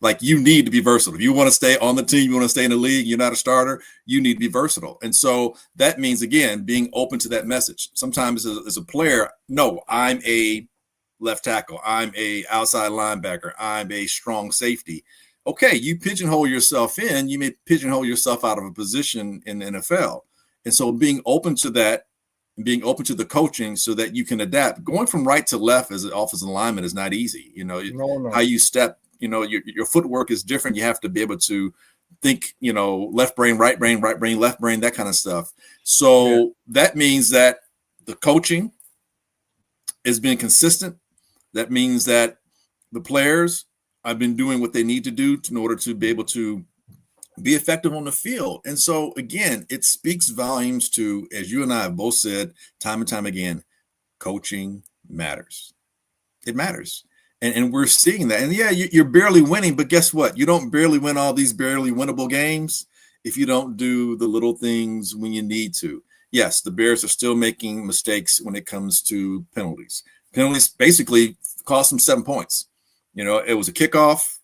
Like, you need to be versatile. If you want to stay on the team, you want to stay in the league, you're not a starter, you need to be versatile. And so that means, again, being open to that message. Sometimes as a player, no, I'm a left tackle, I'm a outside linebacker, I'm a strong safety. Okay, you pigeonhole yourself in, you may pigeonhole yourself out of a position in the NFL. And so being open to that, and being open to the coaching so that you can adapt. Going from right to left as an offensive lineman is not easy. No. How you step, your footwork is different. You have to be able to think, left brain, right brain, left brain, that kind of stuff. So that means that the coaching is being consistent. That means that the players have been doing what they need to do in order to be able to be effective on the field. And so, again, it speaks volumes to, as you and I have both said time and time again, coaching matters. It matters. And we're seeing that. And, yeah, you're barely winning, but guess what? You don't barely win all these barely winnable games if you don't do the little things when you need to. Yes, the Bears are still making mistakes when it comes to penalties. Penalties basically cost them 7 points. It was a kickoff.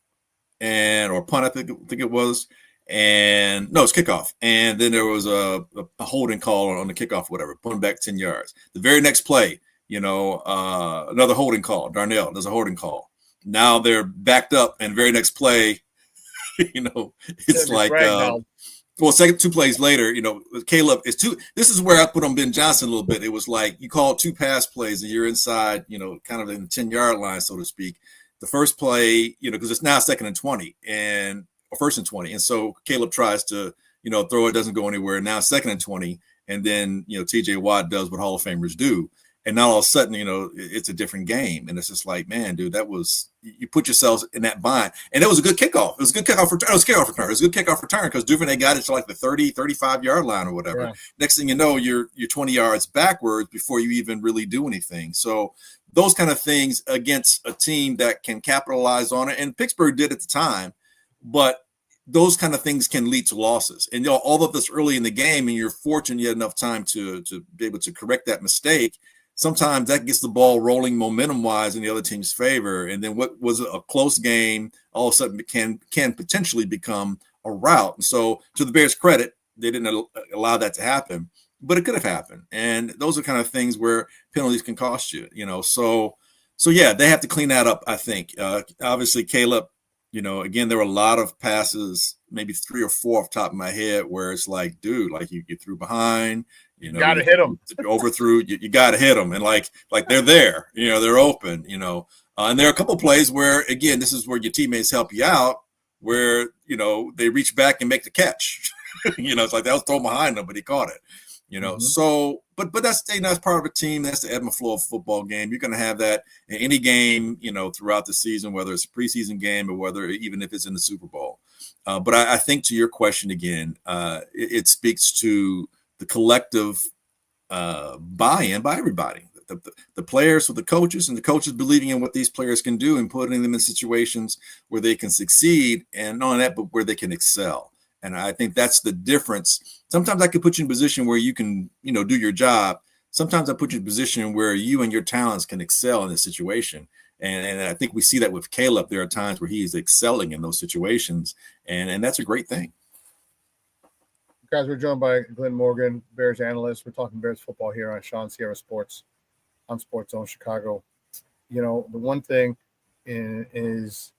or punt, I think it was. And no, it's kickoff. And then there was a holding call on the kickoff, whatever, pulling back 10 yards. The very next play, another holding call. Darnell does a holding call. Now they're backed up, and very next play, it's like, second 2 plays later, Caleb is two. This is where I put on Ben Johnson a little bit. It was like you call 2 pass plays and you're inside, kind of in the 10-yard line, so to speak. The first play, because it's now 2nd and 20 or 1st and 20. And so Caleb tries to, throw it, doesn't go anywhere. Now 2nd and 20. And then, TJ Watt does what Hall of Famers do. And now all of a sudden, it's a different game. And it's just like, man, dude, you put yourselves in that bind. And it was a good kickoff. It was a good kickoff return. It was a good kickoff return because Duvernay got it to like the 30, 35-yard line or whatever. Yeah. Next thing you know, you're 20 yards backwards before you even really do anything. So those kind of things against a team that can capitalize on it. And Pittsburgh did at the time. But those kind of things can lead to losses. And all of this early in the game, and you're fortunate you had enough time to be able to correct that mistake. Sometimes that gets the ball rolling momentum-wise in the other team's favor. And then what was a close game all of a sudden can potentially become a rout. And so to the Bears' credit, they didn't allow that to happen. But it could have happened. And those are kind of things where penalties can cost you, So yeah, they have to clean that up, I think. Obviously, Caleb, again, there were a lot of passes, maybe 3 or 4 off the top of my head, where it's like, dude, like you threw behind, you gotta hit them. Overthrew, you gotta hit them, and like they're there, they're open, and there are a couple of plays where, again, this is where your teammates help you out, where they reach back and make the catch. It's like that was thrown behind them, but he caught it. So, but that's that's part of a team. That's the ebb and flow of a football game. You're going to have that in any game, throughout the season, whether it's a preseason game or whether even if it's in the Super Bowl. But I think to your question again, it speaks to the collective buy-in by everybody, the players with the coaches, and the coaches believing in what these players can do and putting them in situations where they can succeed, and not only that, but where they can excel. And I think that's the difference. Sometimes I could put you in a position where you can, do your job. Sometimes I put you in a position where you and your talents can excel in a situation. And I think we see that with Caleb. There are times where he's excelling in those situations. And that's a great thing. Guys, we're joined by Glynn Morgan, Bears analyst. We're talking Bears football here on ShawnSierraSports on Sports Zone Chicago. The one thing is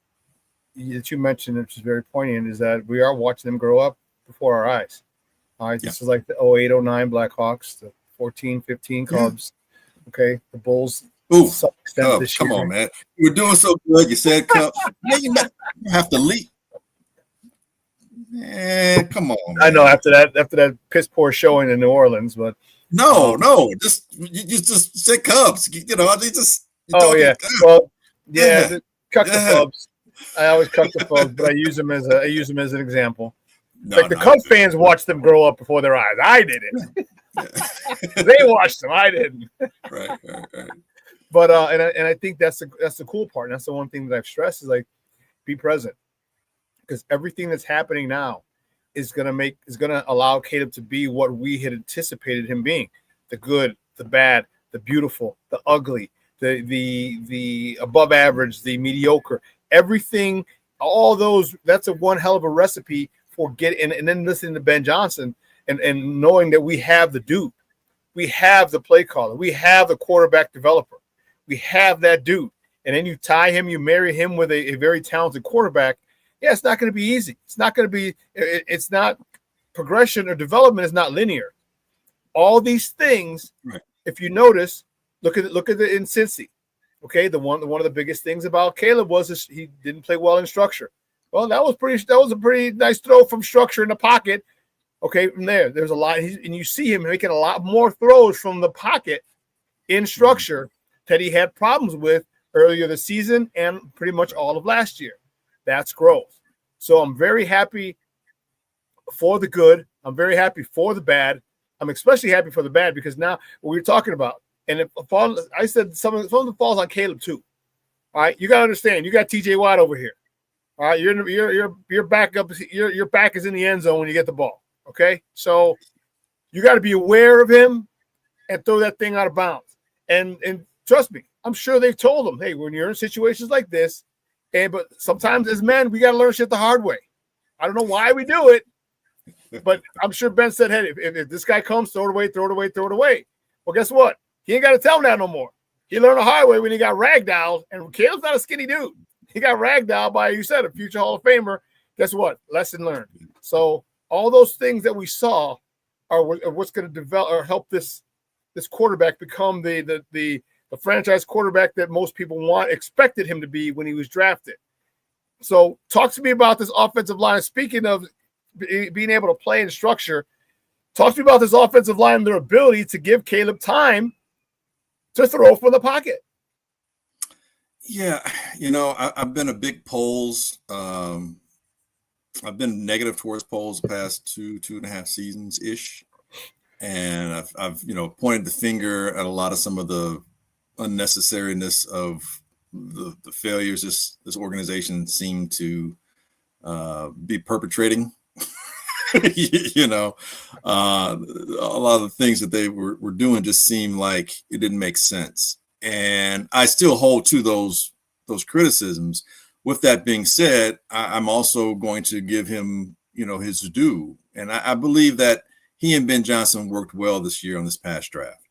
that you mentioned, which is very poignant, is that we are watching them grow up before our eyes. All right, this is like the 08-09 Blackhawks, the 14-15 Cubs. Okay, the Bulls. Ooh, come on, man. You were doing so good. You said Cubs. You have to leap. Man, come on, man. I know after that piss poor showing in New Orleans, but no, you just said Cubs. Yeah. Well, yeah. Cuck the Cubs. I always cuck the Cubs, but I use them as an example. The Cubs fans watched them grow up before their eyes. I didn't. They watched them. I didn't. Right. But and I think that's the cool part. And that's the one thing that I've stressed is like be present, because everything that's happening now is gonna allow Caleb to be what we had anticipated him being: the good, the bad, the beautiful, the ugly, the above average, the mediocre. Everything, all those. That's one hell of a recipe for getting. And then listening to Ben Johnson and knowing that we have the dude, we have the play caller, we have the quarterback developer, we have that dude. And then you tie him, you marry him with a very talented quarterback. Yeah, it's not going to be easy. It's not going to be. It's not progression or development is not linear. All these things, right. If you notice, look at the in Cincy. Okay, one of the biggest things about Caleb was he didn't play well in structure. Well, that was a pretty nice throw from structure in the pocket. Okay, from there's a lot, and you see him making a lot more throws from the pocket in structure that he had problems with earlier this season and pretty much all of last year. That's growth. So I'm very happy for the good. I'm very happy for the bad. I'm especially happy for the bad because now what we're talking about. And I said some of it falls on Caleb too. All right, you got to understand. You got TJ Watt over here. All right, your backup. Your back is in the end zone when you get the ball. Okay, so you got to be aware of him and throw that thing out of bounds. And trust me, I'm sure they've told him, hey, when you're in situations like this, But sometimes as men, we got to learn shit the hard way. I don't know why we do it, but I'm sure Ben said, hey, if this guy comes, throw it away, throw it away, throw it away. Well, guess what? He ain't got to tell him that no more. He learned the hard way when he got ragdolled, and Caleb's not a skinny dude. He got ragdolled by, you said, a future Hall of Famer. Guess what? Lesson learned. So all those things that we saw are what's going to develop or help this quarterback become the franchise quarterback that most people expected him to be when he was drafted. So talk to me about this offensive line. Speaking of being able to play in structure, talk to me about this offensive line and their ability to give Caleb time to throw from the pocket. Yeah, I've been a big polls. I've been negative towards polls the past two and a half seasons ish, and I've pointed the finger at a lot of some of the unnecessariness of the failures this organization seemed to be perpetrating. A lot of the things that they were doing just seemed like it didn't make sense. And I still hold to those criticisms. With that being said, I'm also going to give him, his due. And I believe that he and Ben Johnson worked well this year on this past draft.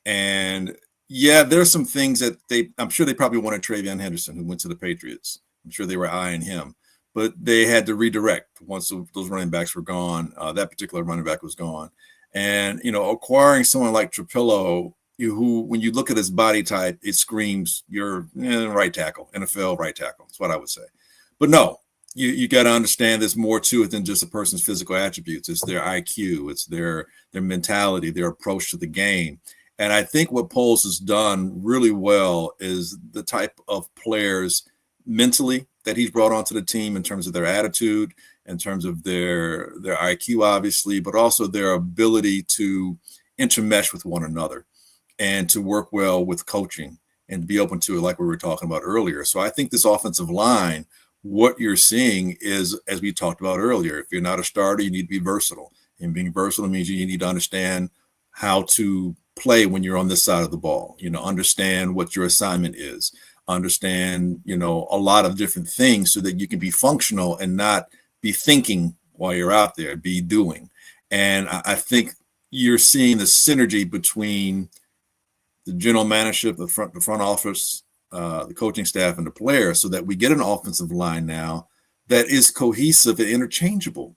And yeah, there's some things that I'm sure they probably wanted TreVeyon Henderson, who went to the Patriots. I'm sure they were eyeing him, but they had to redirect once those running backs were gone. That particular running back was gone. And, acquiring someone like Trapillo, who, when you look at his body type, it screams you're right tackle, NFL right tackle. That's what I would say. But no, you got to understand there's more to it than just a person's physical attributes. It's their IQ, it's their mentality, their approach to the game. And I think what Poles has done really well is the type of players mentally that he's brought onto the team in terms of their attitude, in terms of their IQ, obviously, but also their ability to intermesh with one another and to work well with coaching and be open to it, like we were talking about earlier. So I think this offensive line, what you're seeing is, as we talked about earlier, if you're not a starter, you need to be versatile. And being versatile means you need to understand how to play when you're on this side of the ball, understand what your assignment is, understand, a lot of different things so that you can be functional and not be thinking while you're out there, be doing. And I think you're seeing the synergy between the general manager, the front office, the coaching staff, and the players, so that we get an offensive line now that is cohesive and interchangeable.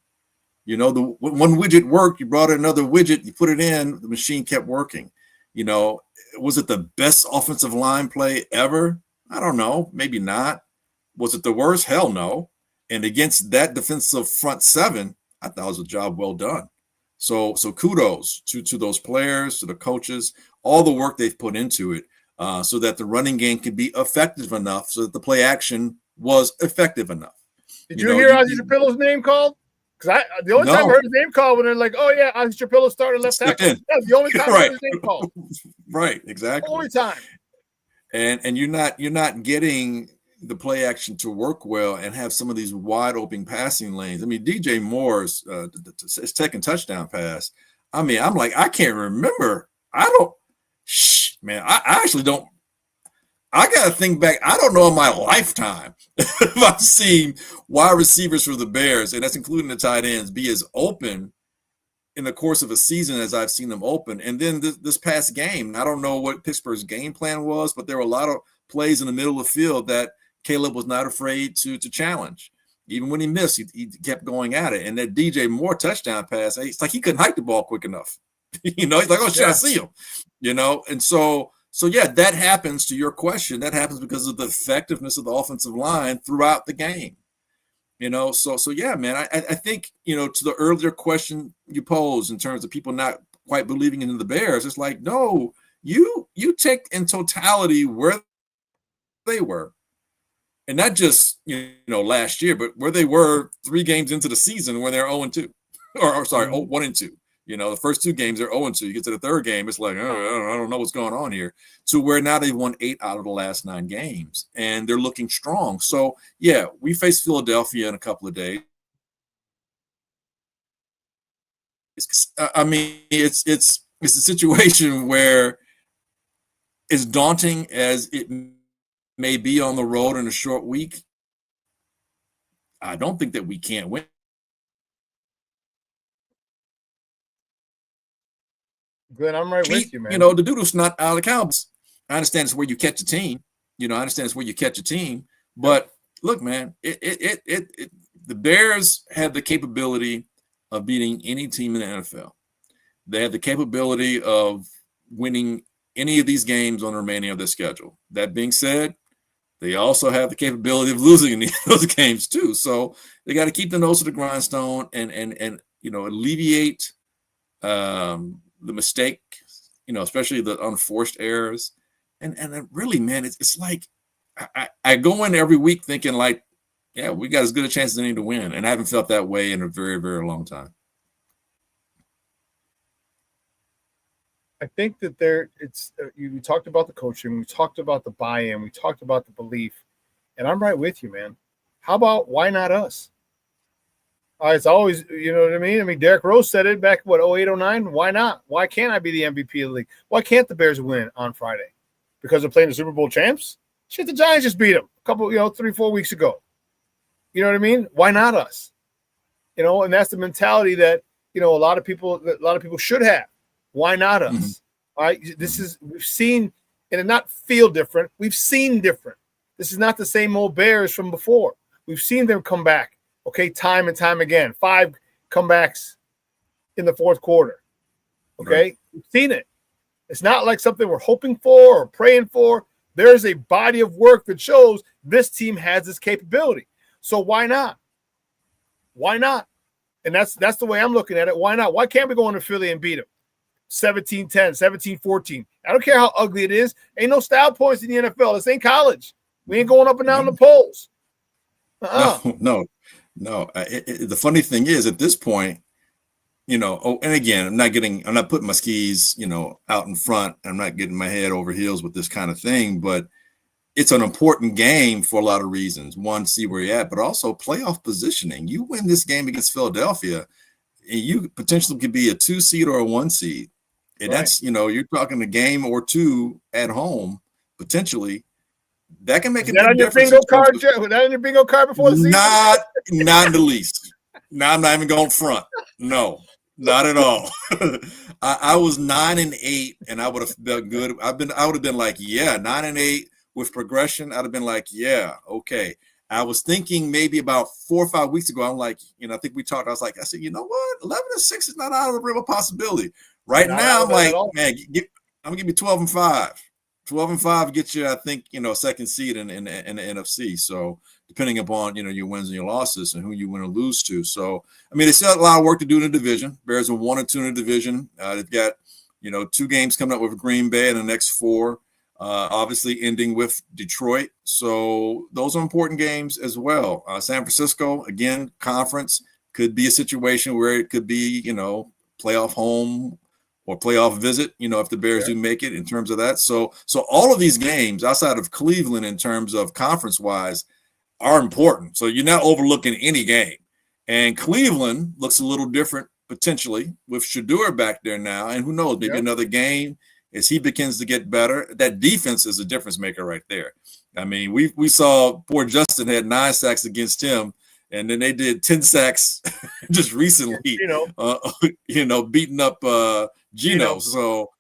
The one widget worked, you brought in another widget, you put it in, the machine kept working. Was it the best offensive line play ever? I don't know, maybe not. Was it the worst? Hell no. And against that defensive front seven, I thought it was a job well done. So kudos to those players, to the coaches, all the work they've put into it, so that the running game can be effective enough, so that the play action was effective enough. Did you hear Ozzie Trapillo's name called? Because the only time I heard his name called when they're like, "Oh yeah, Ozzie Trapillo started left tackle." That's the only time I heard his name called. Right, exactly. Only time. And you're not getting the play action to work well and have some of these wide open passing lanes. I mean, DJ Moore's second touchdown pass. I mean, I'm like, I can't remember. I actually don't. I got to think back. I don't know in my lifetime if I've seen wide receivers for the Bears, and that's including the tight ends, be as open in the course of a season as I've seen them open. And then this past game, I don't know what Pittsburgh's game plan was, but there were a lot of plays in the middle of the field that Caleb was not afraid to challenge. Even when he missed, he kept going at it. And that DJ Moore touchdown pass, it's like he couldn't hike the ball quick enough. He's like, oh, shit, I see him. And so yeah, that happens, to your question. That happens because of the effectiveness of the offensive line throughout the game. So yeah, man, I think, to the earlier question you posed in terms of people not quite believing in the Bears, it's like, no, you take in totality where they were, and not just, last year, but where they were 3 games into the season when they're 0-2, or sorry, 1-2. The first 2 games they're 0-2. You get to the third game, it's like, I don't know what's going on here. To where now they've won 8 out of the last 9 games, and they're looking strong. So yeah, we face Philadelphia in a couple of days. I mean, it's a situation where, as daunting as it may be on the road in a short week, I don't think that we can't win. Glynn, I'm right with you, man. You know, the doodle's not out of the Cowboys. I understand it's where you catch a team. You know, I understand it's where you catch a team. But look, man, the Bears have the capability of beating any team in the NFL. They have the capability of winning any of these games on the remaining of their schedule. That being said, they also have the capability of losing in those games too. So they got to keep the nose to the grindstone and you know, alleviate the mistake, you know, especially the unforced errors. And really, man, it's like I go in every week thinking like, yeah, we got as good a chance as any to win. And I haven't felt that way in a very, very long time. I think that you talked about the coaching, we talked about the buy-in, we talked about the belief, and I'm right with you, man. How about why not us? It's always, you know what I mean? I mean, Derrick Rose said it back, 08, 09? Why not? Why can't I be the MVP of the league? Why can't the Bears win on Friday? Because they're playing the Super Bowl champs? Shit, the Giants just beat them a couple, 3-4 weeks ago. You know what I mean? Why not us? You know, and that's the mentality that, a lot of people should have. Why not us? Mm-hmm. All right. We've seen, and it not feel different. We've seen different. This is not the same old Bears from before. We've seen them come back. Okay. Time and time again, 5 comebacks in the fourth quarter. Okay. Right. We've seen it. It's not like something we're hoping for or praying for. There's a body of work that shows this team has this capability. So why not? Why not? And that's the way I'm looking at it. Why not? Why can't we go into Philly and beat them? 17-10, 17-14. I don't care how ugly it is. Ain't no style points in the NFL. This ain't college. We ain't going up and down the polls. No. The funny thing is, at this point, and again, I'm not putting my skis, out in front. I'm not getting my head over heels with this kind of thing, but it's an important game for a lot of reasons. One, see where you're at, but also playoff positioning. You win this game against Philadelphia, and you potentially could be a 2 seed or a 1 seed. And right. That's, you're talking a game or 2 at home, potentially. That can make a big difference. Was that on your bingo card before the season? Not in the least. No, I'm not even going front. No, not at all. I was 9-8, and I would have been good. I would have been like, 9-8 with progression. I'd have been like, okay. I was thinking maybe about 4 or 5 weeks ago. I'm like, I think we talked. I said, you know what? 11-6 is not out of the realm of possibility. Right now, I'm like, man, I'm gonna give you 12-5. 12-5 gets you, I think, second seed in the NFC. So depending upon your wins and your losses and who you win or lose to. So I mean, they still have a lot of work to do in the division. Bears are 1-2 in the division. They've got 2 games coming up with Green Bay in the next 4. Obviously ending with Detroit. So those are important games as well. San Francisco, again, conference, could be a situation where it could be, playoff home or playoff visit, if the Bears do make it in terms of that. So all of these games outside of Cleveland in terms of conference wise are important. So you're not overlooking any game. And Cleveland looks a little different potentially with Shedeur back there now. And who knows, maybe another game as he begins to get better. That defense is a difference maker right there. I mean, we saw poor Justin had 9 sacks against him, and then they did 10 sacks just recently, beating up Gino. So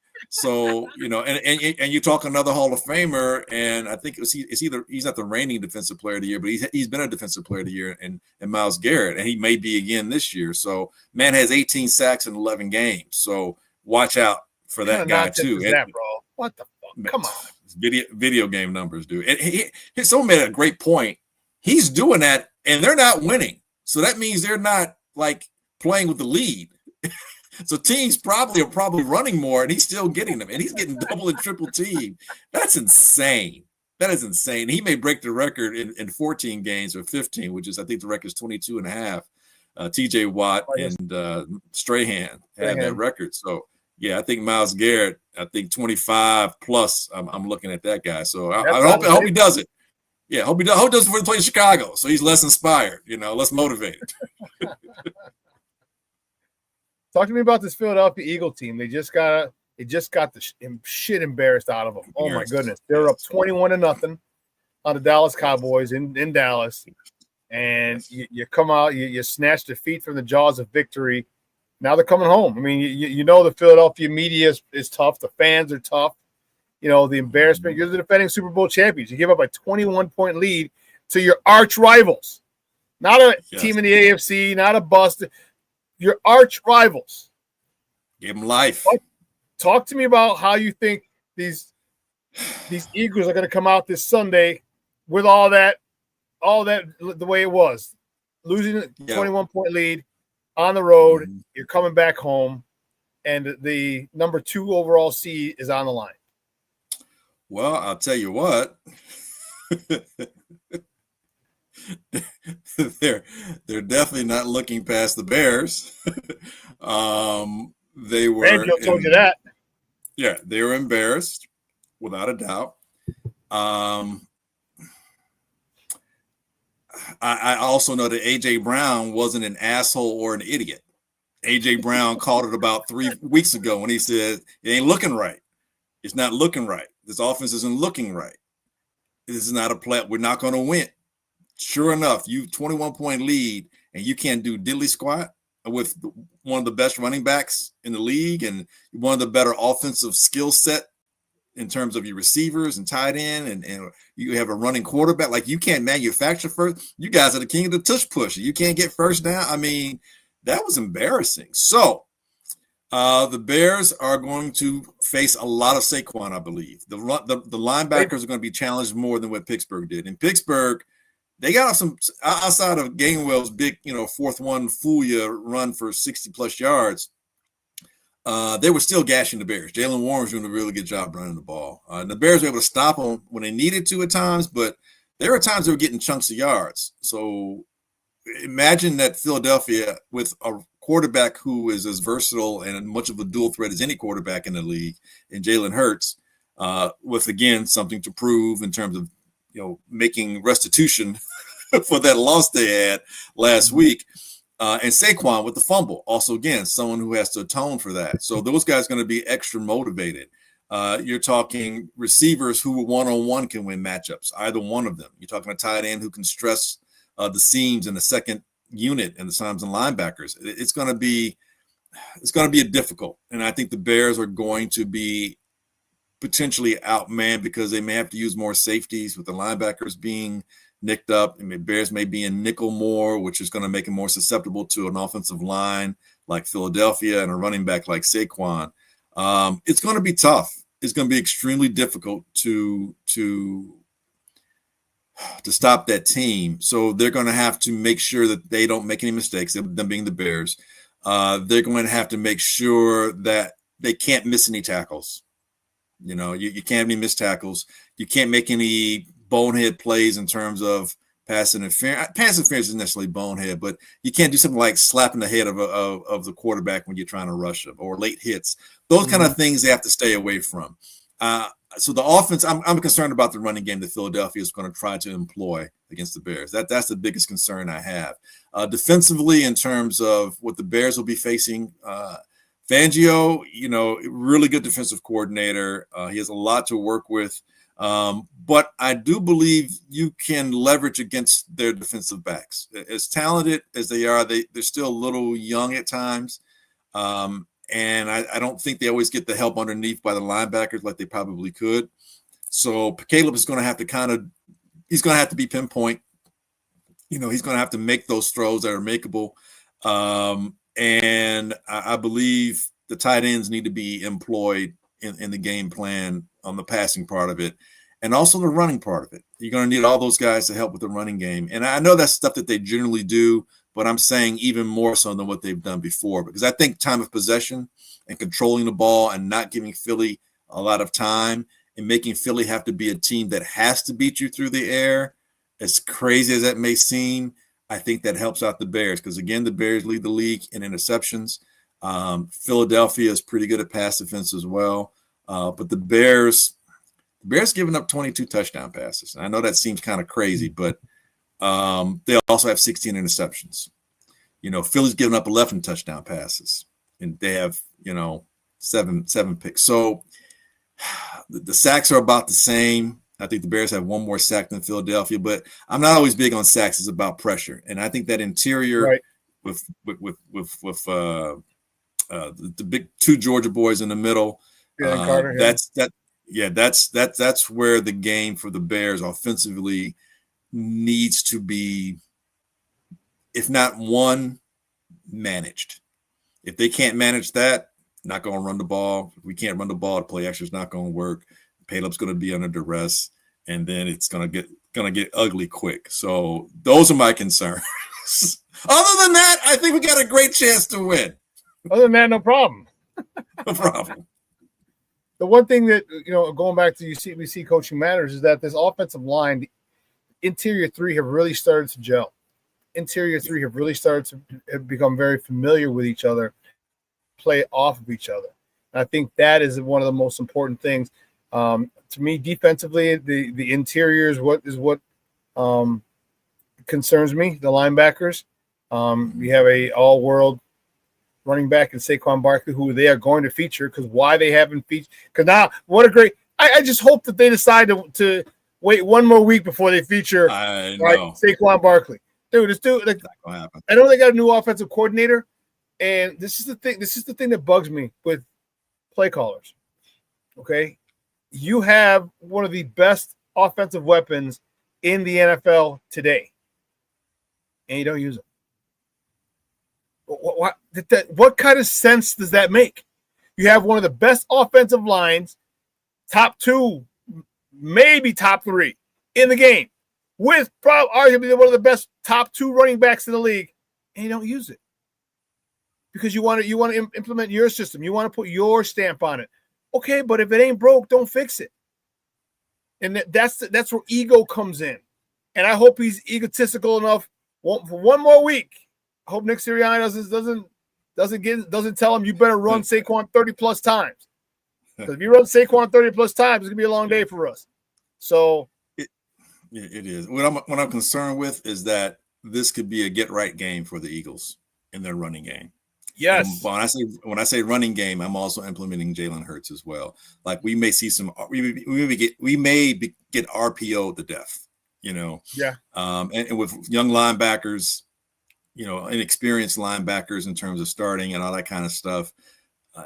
and you talk another Hall of Famer, and I think he's not the reigning defensive player of the year, but he's been a defensive player of the year in Myles Garrett, and he may be again this year. So man has 18 sacks in 11 games. So watch out for that guy too. That, bro? What the fuck? Come on. Video game numbers, dude. And someone made a great point. He's doing that, and they're not winning. So that means they're not like playing with the lead. So teams are probably running more, and he's still getting them, and he's getting double and triple team. That's insane. That is insane. He may break the record in 14 games or 15, which is I think the record is 22.5. TJ Watt and Strahan had that record. So yeah, I think Myles Garrett, 25 plus. I'm looking at that guy. So I hope he does it. Yeah, hope he does it before he plays Chicago. So he's less inspired, less motivated. Talk to me about this Philadelphia Eagle team. They just got the shit embarrassed out of them. Oh my goodness, they're up 21-0. on the Dallas Cowboys in Dallas, and you come out, you snatch defeat from the jaws of victory. Now they're coming home. I mean, you know the Philadelphia media is tough. The fans are tough. You know, the embarrassment. You're the defending Super Bowl champions. You give up a 21-point lead to your arch rivals. Not a team in the AFC, not a bust. Your arch rivals. Give them life. Talk to me about how you think these Eagles are going to come out this Sunday with all that the way it was. Losing a 21-point lead on the road, you're coming back home, and the number 2 overall seed is on the line. Well, I'll tell you what. they're definitely not looking past the Bears. They were. Fangio told you that. Yeah, they were embarrassed, without a doubt. I also know that A.J. Brown wasn't an asshole or an idiot. A.J. Brown called it about 3 weeks ago when he said, it ain't looking right. It's not looking right. This offense isn't looking right. This is not a play. We're not going to win. Sure enough, you 21-point lead, and you can't do diddly squat with one of the best running backs in the league and one of the better offensive skill set in terms of your receivers and tight end, and you have a running quarterback. Like, you can't manufacture first. You guys are the king of the tush push. You can't get first down. I mean, that was embarrassing. So the Bears are going to face a lot of Saquon, I believe. The linebackers are going to be challenged more than what Pittsburgh did. In Pittsburgh, they got some outside of Gainwell's big, fourth one fool you run for 60-plus yards. They were still gashing the Bears. Jalen Warren was doing a really good job running the ball. And the Bears were able to stop them when they needed to at times, but there were times they were getting chunks of yards. So imagine that Philadelphia with a quarterback who is as versatile and much of a dual threat as any quarterback in the league, in Jalen Hurts, with, again, something to prove in terms of, making restitution for that loss they had last week. And Saquon with the fumble, also, again, someone who has to atone for that. So those guys are going to be extra motivated. You're talking receivers who one-on-one can win matchups, either one of them. You're talking a tight end who can stress the seams in the second unit and the times and linebackers. It's going to be difficult. And I think the Bears are going to be potentially outmanned because they may have to use more safeties with the linebackers being nicked up. And the Bears may be in nickel more, which is going to make them more susceptible to an offensive line like Philadelphia and a running back like Saquon. It's going to be tough. It's going to be extremely difficult to stop that team. So they're going to have to make sure that they don't make any mistakes, them being the Bears. They're going to have to make sure that they can't miss any tackles. You can't have any missed tackles. You can't make any bonehead plays in terms of pass interference. Pass interference isn't necessarily bonehead, but you can't do something like slapping the head of the quarterback when you're trying to rush him, or late hits. Those kind of things they have to stay away from. So the offense, I'm concerned about the running game that Philadelphia is going to try to employ against the Bears. That's the biggest concern I have. Defensively, in terms of what the Bears will be facing, Fangio, really good defensive coordinator. He has a lot to work with. But I do believe you can leverage against their defensive backs. As talented as they are, they're still a little young at times. And I don't think they always get the help underneath by the linebackers like they probably could. So Caleb is going to have to he's going to have to be pinpoint. He's going to have to make those throws that are makeable. And I believe the tight ends need to be employed in the game plan on the passing part of it, and also the running part of it. You're going to need all those guys to help with the running game. And I know that's stuff that they generally do, but I'm saying even more so than what they've done before, because I think time of possession and controlling the ball and not giving Philly a lot of time and making Philly have to be a team that has to beat you through the air, as crazy as that may seem, I think that helps out the Bears, because, again, the Bears lead the league in interceptions. Philadelphia is pretty good at pass defense as well. But the Bears giving up 22 touchdown passes. And I know that seems kind of crazy, but they also have 16 interceptions. Philly's giving up 11 touchdown passes, and they have, seven picks. So the sacks are about the same. I think the Bears have one more sack than Philadelphia, but I'm not always big on sacks. It's about pressure, and I think that interior with the big two Georgia boys in the middle. Carter, that's where the game for the Bears offensively needs to be, if not one, managed. If they can't manage that, not going to run the ball. If we can't run the ball, the play action is not going to work. Caleb's going to be under duress, and then it's going to get ugly quick. So those are my concerns. Other than that, I think we got a great chance to win. Other than that, no problem. No problem. The one thing that, going back to we see coaching matters is that this offensive line, the interior three have really started to gel. Interior three have really started to become very familiar with each other, play off of each other. And I think that is one of the most important things. To me, defensively, the interior is what concerns me, the linebackers. We have a all-world running back in Saquon Barkley, who they are going to feature, because why they haven't featured. Because now, what a great – I just hope that they decide to wait one more week before they feature Saquon Barkley. Dude, this dude, like, I know they got a new offensive coordinator, and this is the thing. This is the thing that bugs me with play callers. Okay, you have one of the best offensive weapons in the NFL today, and you don't use it. What kind of sense does that make? You have one of the best offensive lines, top two, maybe top three in the game, with probably arguably one of the best top two running backs in the league, and you don't use it because you want to implement your system. You want to put your stamp on it. Okay, but if it ain't broke, don't fix it. And that's where ego comes in. And I hope he's egotistical enough for one more week. I hope Nick Sirianni doesn't tell him you better run Saquon 30+ times. Because if you run Saquon 30+ times, it's gonna be a long day for us. So it is. What I'm concerned with is that this could be a get right game for the Eagles in their running game. Yes. When I say running game, I'm also implementing Jalen Hurts as well. Like we may see we may get RPO to death. Yeah. And with young linebackers, inexperienced linebackers in terms of starting and all that kind of stuff,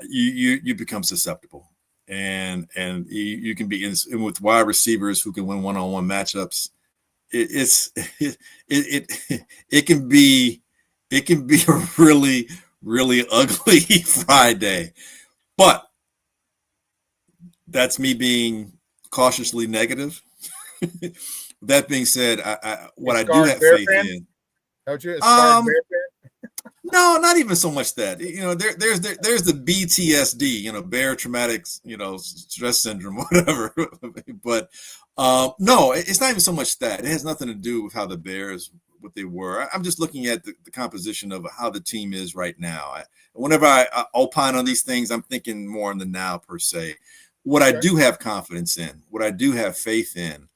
you become susceptible, and you can be in with wide receivers who can win one-on-one matchups. It can be a really, really ugly Friday, but that's me being cautiously negative. That being said, I do have faith in. No, not even so much that. There's the BTSD, Bear Traumatic, Stress Syndrome, whatever. But no, it's not even so much that. It has nothing to do with how the Bears, what they were. I'm just looking at the composition of how the team is right now. Whenever I opine on these things, I'm thinking more in the now per se. What I do have confidence in, what I do have faith in,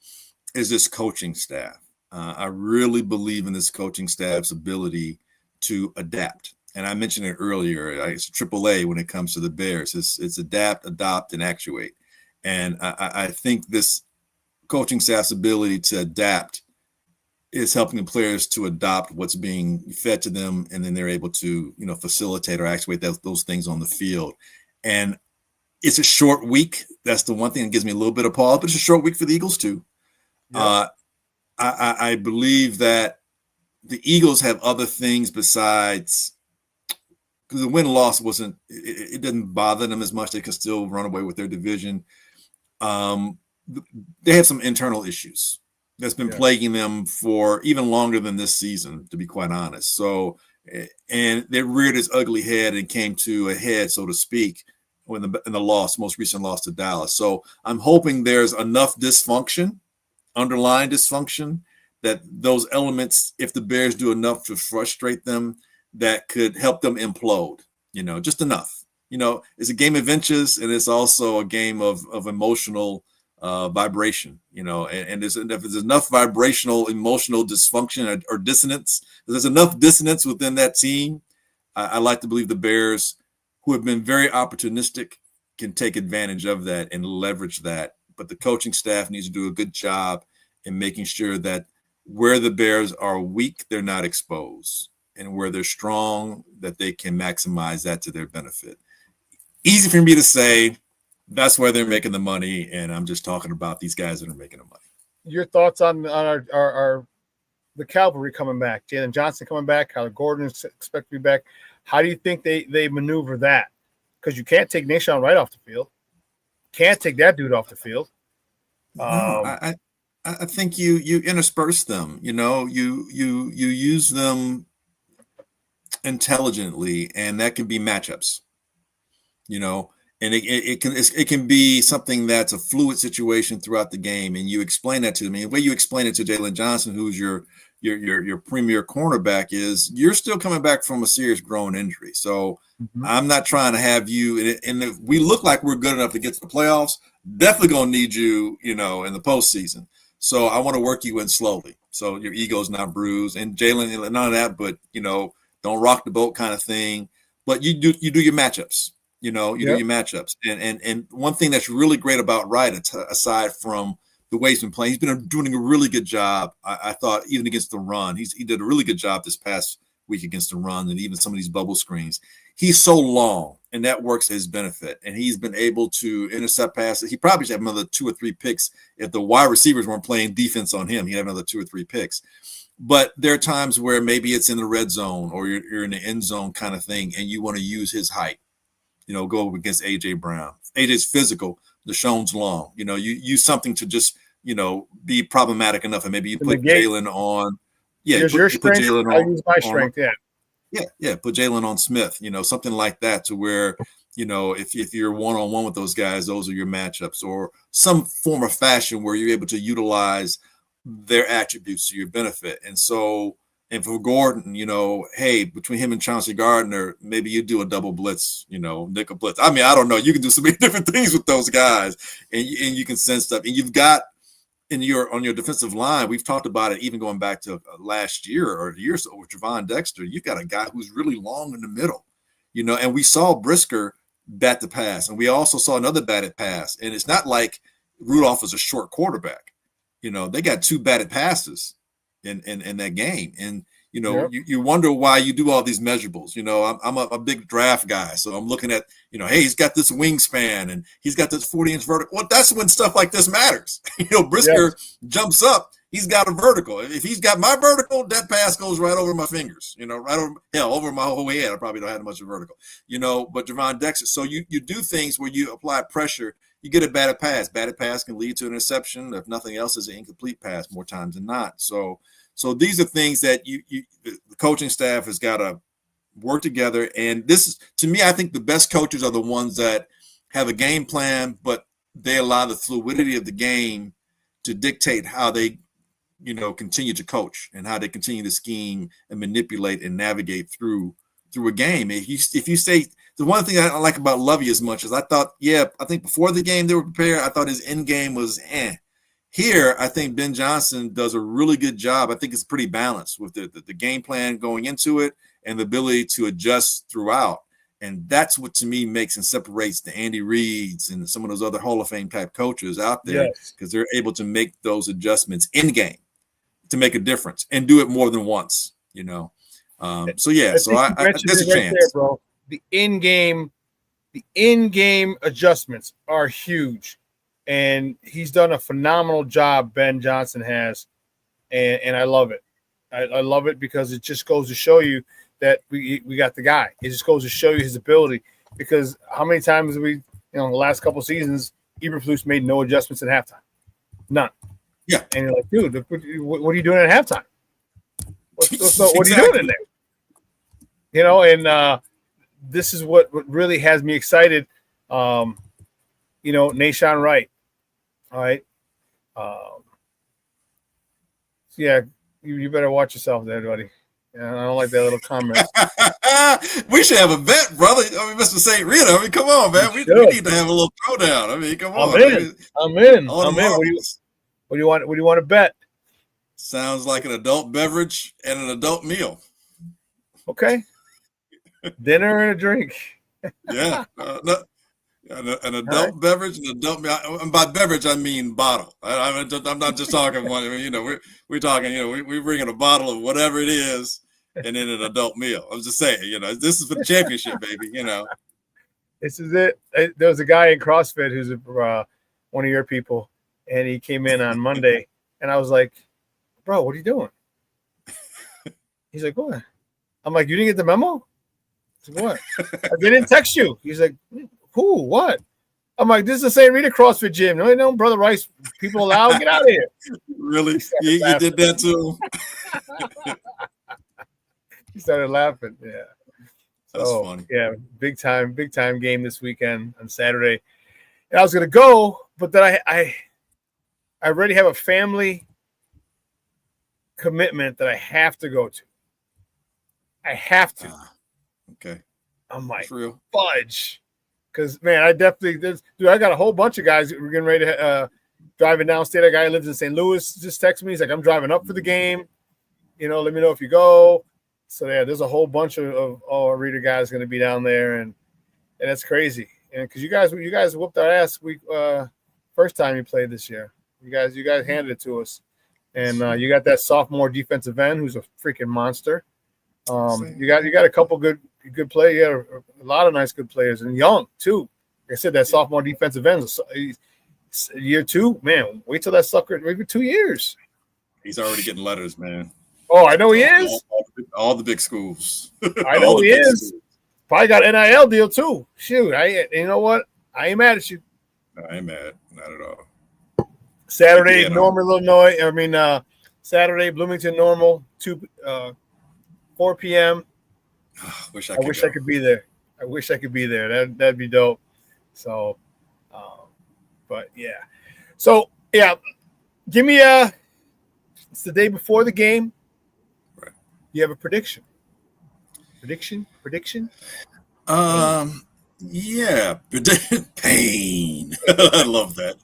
is this coaching staff. I really believe in this coaching staff's ability to adapt. And I mentioned it earlier. It's AAA when it comes to the Bears. It's adapt, adopt, and actuate. And I think this coaching staff's ability to adapt is helping the players to adopt what's being fed to them, and then they're able to, facilitate or actuate those things on the field. And it's a short week. That's the one thing that gives me a little bit of pause, but it's a short week for the Eagles too. Yeah. I believe that the Eagles have other things besides, because the win-loss it didn't bother them as much. They can still run away with their division. They have some internal issues that's been plaguing them for even longer than this season, to be quite honest. So, and they reared its ugly head and came to a head, so to speak, in the most recent loss to Dallas. So I'm hoping there's enough underlying dysfunction, that those elements, if the Bears do enough to frustrate them, that could help them implode, just enough. It's a game of inches, and it's also a game of emotional vibration, and if there's enough vibrational, emotional dysfunction or dissonance, if there's enough dissonance within that team, I like to believe the Bears, who have been very opportunistic, can take advantage of that and leverage that but the coaching staff needs to do a good job in making sure that where the Bears are weak, they're not exposed, and where they're strong, that they can maximize that to their benefit. Easy for me to say, that's where they're making the money, and I'm just talking about these guys that are making the money. Your thoughts on our the cavalry coming back? Jalen Johnson coming back, Kyler Gordon is expected to be back. How do you think they maneuver that? Because you can't take Nahshon Wright off the field. Can't take that dude off the field. I think you intersperse them. You use them intelligently, and that can be matchups. And it can be something that's a fluid situation throughout the game, and you explain that to me. The way you explain it to Jalen Johnson, who's your premier cornerback, is you're still coming back from a serious groin injury. So I'm not trying to have you, and if we look like we're good enough to get to the playoffs, definitely gonna need you, in the postseason. So I want to work you in slowly, so your ego's not bruised. And Jalen, none of that, but don't rock the boat kind of thing. But you do your matchups. Do your matchups. And one thing that's really great about Wright, aside from the way he's been playing, he's been doing a really good job. I thought even against the run, he did a really good job this past week against the run, and even some of these bubble screens. He's so long, and that works to his benefit. And he's been able to intercept passes. He probably should have another 2 or 3 picks if the wide receivers weren't playing defense on him. He'd have another 2 or 3 picks. But there are times where maybe it's in the red zone or you're in the end zone kind of thing, and you want to use his height. Go up against A.J. Brown. A.J.'s physical. Deshaun's long. You use something to just, be problematic enough, and maybe you put Jalen on. Yeah, Here's your strength. Jalen on. I use my strength. Yeah. Put Jalen on Smith. Something like that, to where, if you're one-on-one with those guys, those are your matchups, or some form of fashion where you're able to utilize their attributes to your benefit. And so, and for Gordon, hey, between him and Chauncey Gardner, maybe you do a double blitz, nickel blitz. I mean, I don't know. You can do so many different things with those guys, and you can send stuff. And you've got on your defensive line, we've talked about it even going back to last year or a year or so with Gervon Dexter. You've got a guy who's really long in the middle, and we saw Brisker bat the pass, and we also saw another batted pass. And it's not like Rudolph is a short quarterback. They got 2 batted passes in that game. And, you wonder why you do all these measurables. I'm a big draft guy. So I'm looking at, hey, he's got this wingspan and he's got this 40-inch vertical. Well, that's when stuff like this matters. Brisker jumps up. He's got a vertical. If he's got my vertical, that pass goes right over my fingers, right over my whole head. I probably don't have much of vertical, but Gervon Dexter. So you do things where you apply pressure. You get a batted pass. Batted pass can lead to an interception. If nothing else, is an incomplete pass more times than not. So these are things that the coaching staff has got to work together. And this is, to me, I think the best coaches are the ones that have a game plan, but they allow the fluidity of the game to dictate how they, continue to coach and how they continue to scheme and manipulate and navigate through a game. If you say, the one thing I don't like about Lovey as much as I think before the game they were prepared, I thought his end game was Here, I think Ben Johnson does a really good job. I think it's pretty balanced with the game plan going into it and the ability to adjust throughout. And that's what, to me, makes and separates the Andy Reids and some of those other Hall of Fame type coaches out there, because they're able to make those adjustments in game to make a difference and do it more than once, So there's a chance. There, bro. The in-game adjustments are huge, and he's done a phenomenal job. Ben Johnson has, and I love it. I love it because it just goes to show you that we got the guy. It just goes to show you his ability. Because how many times have we, the last couple of seasons, Eberflus made no adjustments at halftime, none. Yeah, and you're like, dude, what are you doing at halftime? What are you doing in there? And this is what really has me excited. Nahshon Wright. All right. You better watch yourself there, buddy. Yeah, I don't like that little comment. We should have a bet, brother. Mr. St. Rita. come on, man. We need to have a little throwdown. Come on. I'm in. What do you want to bet? Sounds like an adult beverage and an adult meal. Okay. Dinner and a drink. Yeah. An adult beverage, and by beverage I mean bottle. I'm not just talking one. We're talking. We're bringing a bottle of whatever it is, and then an adult meal. I'm just saying. This is for the championship, baby. This is it. There was a guy in CrossFit who's one of your people, and he came in on Monday, and I was like, "Bro, what are you doing?" He's like, "What?" I'm like, "You didn't get the memo?" He's like, "What?" They didn't text you. He's like, "Who? What?" I'm like, "This is the St. Rita CrossFit gym. No, Brother Rice, people allowed. Get out of here." Really? You did that too? He started laughing. Yeah. That's funny. Yeah, big time game this weekend on Saturday. And I was gonna go, but then I already have a family commitment that I have to go to. I have to. Okay. I'm like, real. Fudge. Because, man, I got a whole bunch of guys that were getting ready to driving downstate. A guy who lives in St. Louis just texted me. He's like, I'm driving up for the game. Let me know if you go. So, yeah, there's a whole bunch of our Reader guys going to be down there, and it's crazy. And because you guys whooped our ass first time you played this year. You guys handed it to us. And you got that sophomore defensive end who's a freaking monster. You got a couple good players. You got a lot of nice good players, and young too. Like I said, that sophomore defensive end, year 2, man. Wait till that sucker. Maybe 2 years. He's already getting letters, man. Oh, I know he is. All the big schools. I know he is. Probably got an NIL deal too. Shoot, you know what? I ain't mad at you. No, I ain't mad, not at all. Saturday, Normal, Illinois. Saturday, Bloomington, Normal, 4 p.m. I wish I could be there. I wish I could be there. That'd be dope. So, but yeah. So yeah, give me it's the day before the game. Right. You have a prediction? Prediction? Yeah, pain. I love that.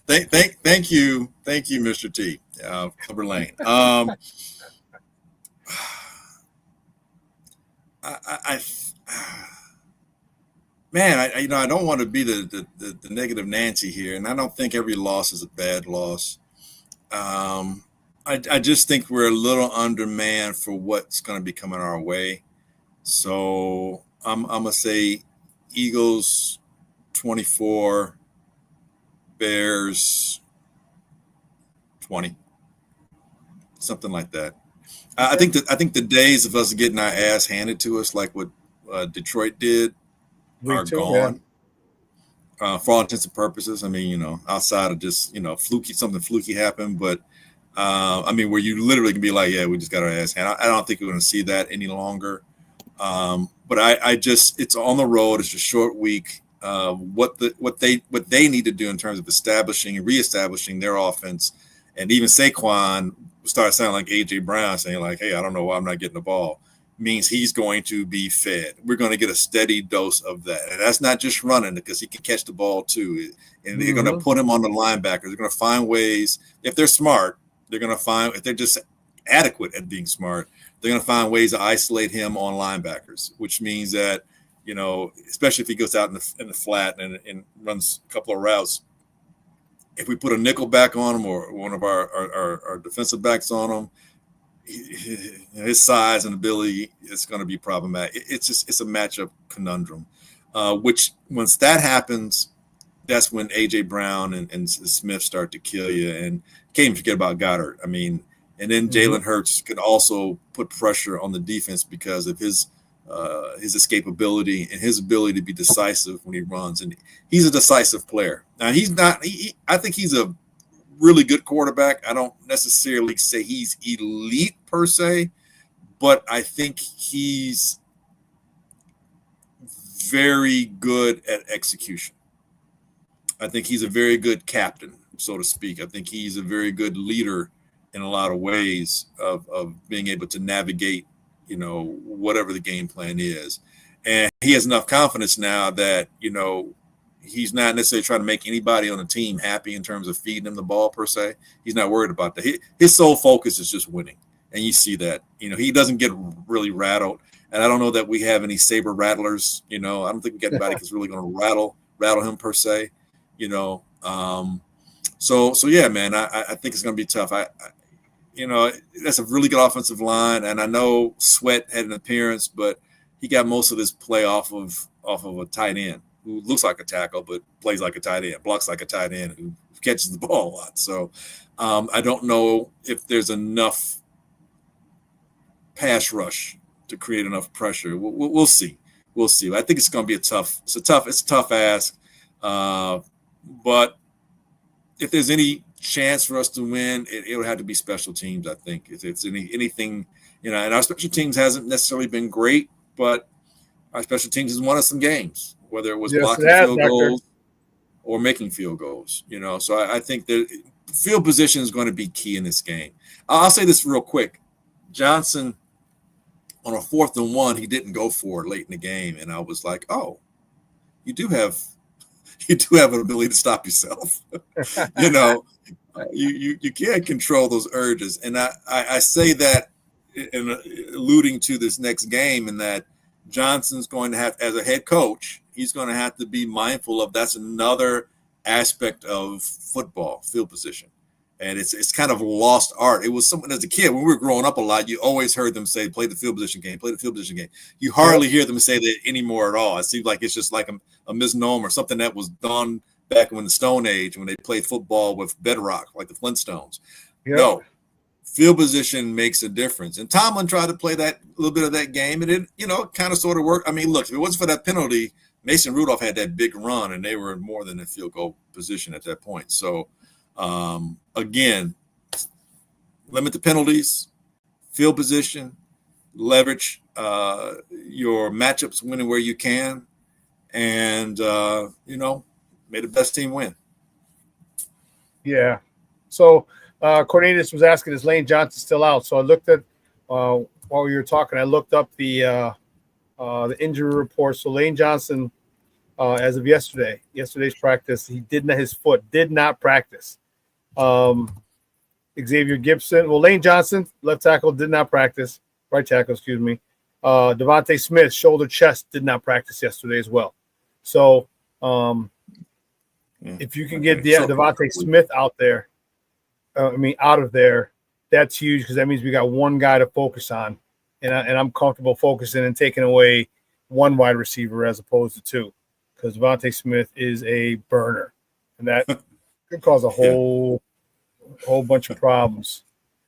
Thank you, Mr. T. Clever Lane. I don't want to be the negative Nancy here, and I don't think every loss is a bad loss. I just think we're a little undermanned for what's going to be coming our way. So I'm gonna say Eagles 24, Bears 20, something like that. I think the days of us getting our ass handed to us, like what Detroit did, are gone. Yeah. For all intents and purposes. I mean, outside of just something fluky happened, but where you literally can be like, yeah, we just got our ass handed. I don't think we're going to see that any longer. But it's on the road. It's a short week. What they need to do in terms of establishing and reestablishing their offense, and even Saquon started sounding like AJ Brown saying like, hey, I don't know why I'm not getting the ball, means he's going to be fed. We're going to get a steady dose of that. And that's not just running, because he can catch the ball too. And they're going to put him on the linebackers. They're going to find ways, if they're smart, if they're just adequate at being smart, they're going to find ways to isolate him on linebackers, which means that, especially if he goes out in the flat and runs a couple of routes, if we put a nickel back on him or one of our defensive backs on him, his size and ability is going to be problematic. It's a matchup conundrum, which once that happens, that's when AJ Brown and Smith start to kill you. And can't even forget about Goddard. And then Jalen Hurts could also put pressure on the defense because of his escapability and his ability to be decisive when he runs. And he's a decisive player. Now I think he's a really good quarterback. I don't necessarily say he's elite per se, but I think he's very good at execution. I think he's a very good captain, so to speak. I think he's a very good leader in a lot of ways of being able to navigate, whatever the game plan is. And he has enough confidence now that, he's not necessarily trying to make anybody on the team happy in terms of feeding him the ball per se. He's not worried about that. His sole focus is just winning. And you see that, he doesn't get really rattled. And I don't know that we have any saber rattlers. I don't think we got anybody that's really going to rattle him per se. So yeah, man, I think it's going to be tough. That's a really good offensive line, and I know Sweat had an appearance, but he got most of his play off of a tight end who looks like a tackle but plays like a tight end, blocks like a tight end, who catches the ball a lot. So I don't know if there's enough pass rush to create enough pressure. We'll see. We'll see. I think it's going to be a tough ask. But if there's any chance for us to win, it would have to be special teams. I think if it's anything, and our special teams hasn't necessarily been great, but our special teams has won us some games, whether it was blocking field goals or making field goals. So I think that field position is going to be key in this game. I'll say this real quick: Johnson on a 4th and 1, he didn't go for it late in the game, and I was like, oh, you do have an ability to stop yourself. You can't control those urges. And I say that in alluding to this next game, in that Johnson's going to have, as a head coach, he's going to have to be mindful of that's another aspect of football, field position. And it's kind of a lost art. It was something as a kid, when we were growing up a lot, you always heard them say, play the field position game, play the field position game. You hardly hear them say that anymore at all. It seems like it's just like a misnomer, something that was done back in the Stone Age when they played football with bedrock, like the Flintstones. Yep. No, field position makes a difference. And Tomlin tried to play that a little bit of that game, and it, kind of sort of worked. I mean, look, if it wasn't for that penalty, Mason Rudolph had that big run, and they were more than a field goal position at that point. So, again, limit the penalties, field position, leverage your matchups winning where you can, and may the best team win. Yeah. So Cornelius was asking, is Lane Johnson still out? So I looked at while we were talking, I looked up the injury report. So Lane Johnson, as of yesterday's practice, his foot did not practice. Xavier Gibson, Lane Johnson, left tackle, did not practice. Right tackle, excuse me. Devontae Smith, shoulder, chest, did not practice yesterday as well. So if you can get Devontae Smith out of there, that's huge, because that means we got one guy to focus on, and I'm comfortable focusing and taking away one wide receiver as opposed to two, because Devontae Smith is a burner, and that could cause a whole bunch of problems.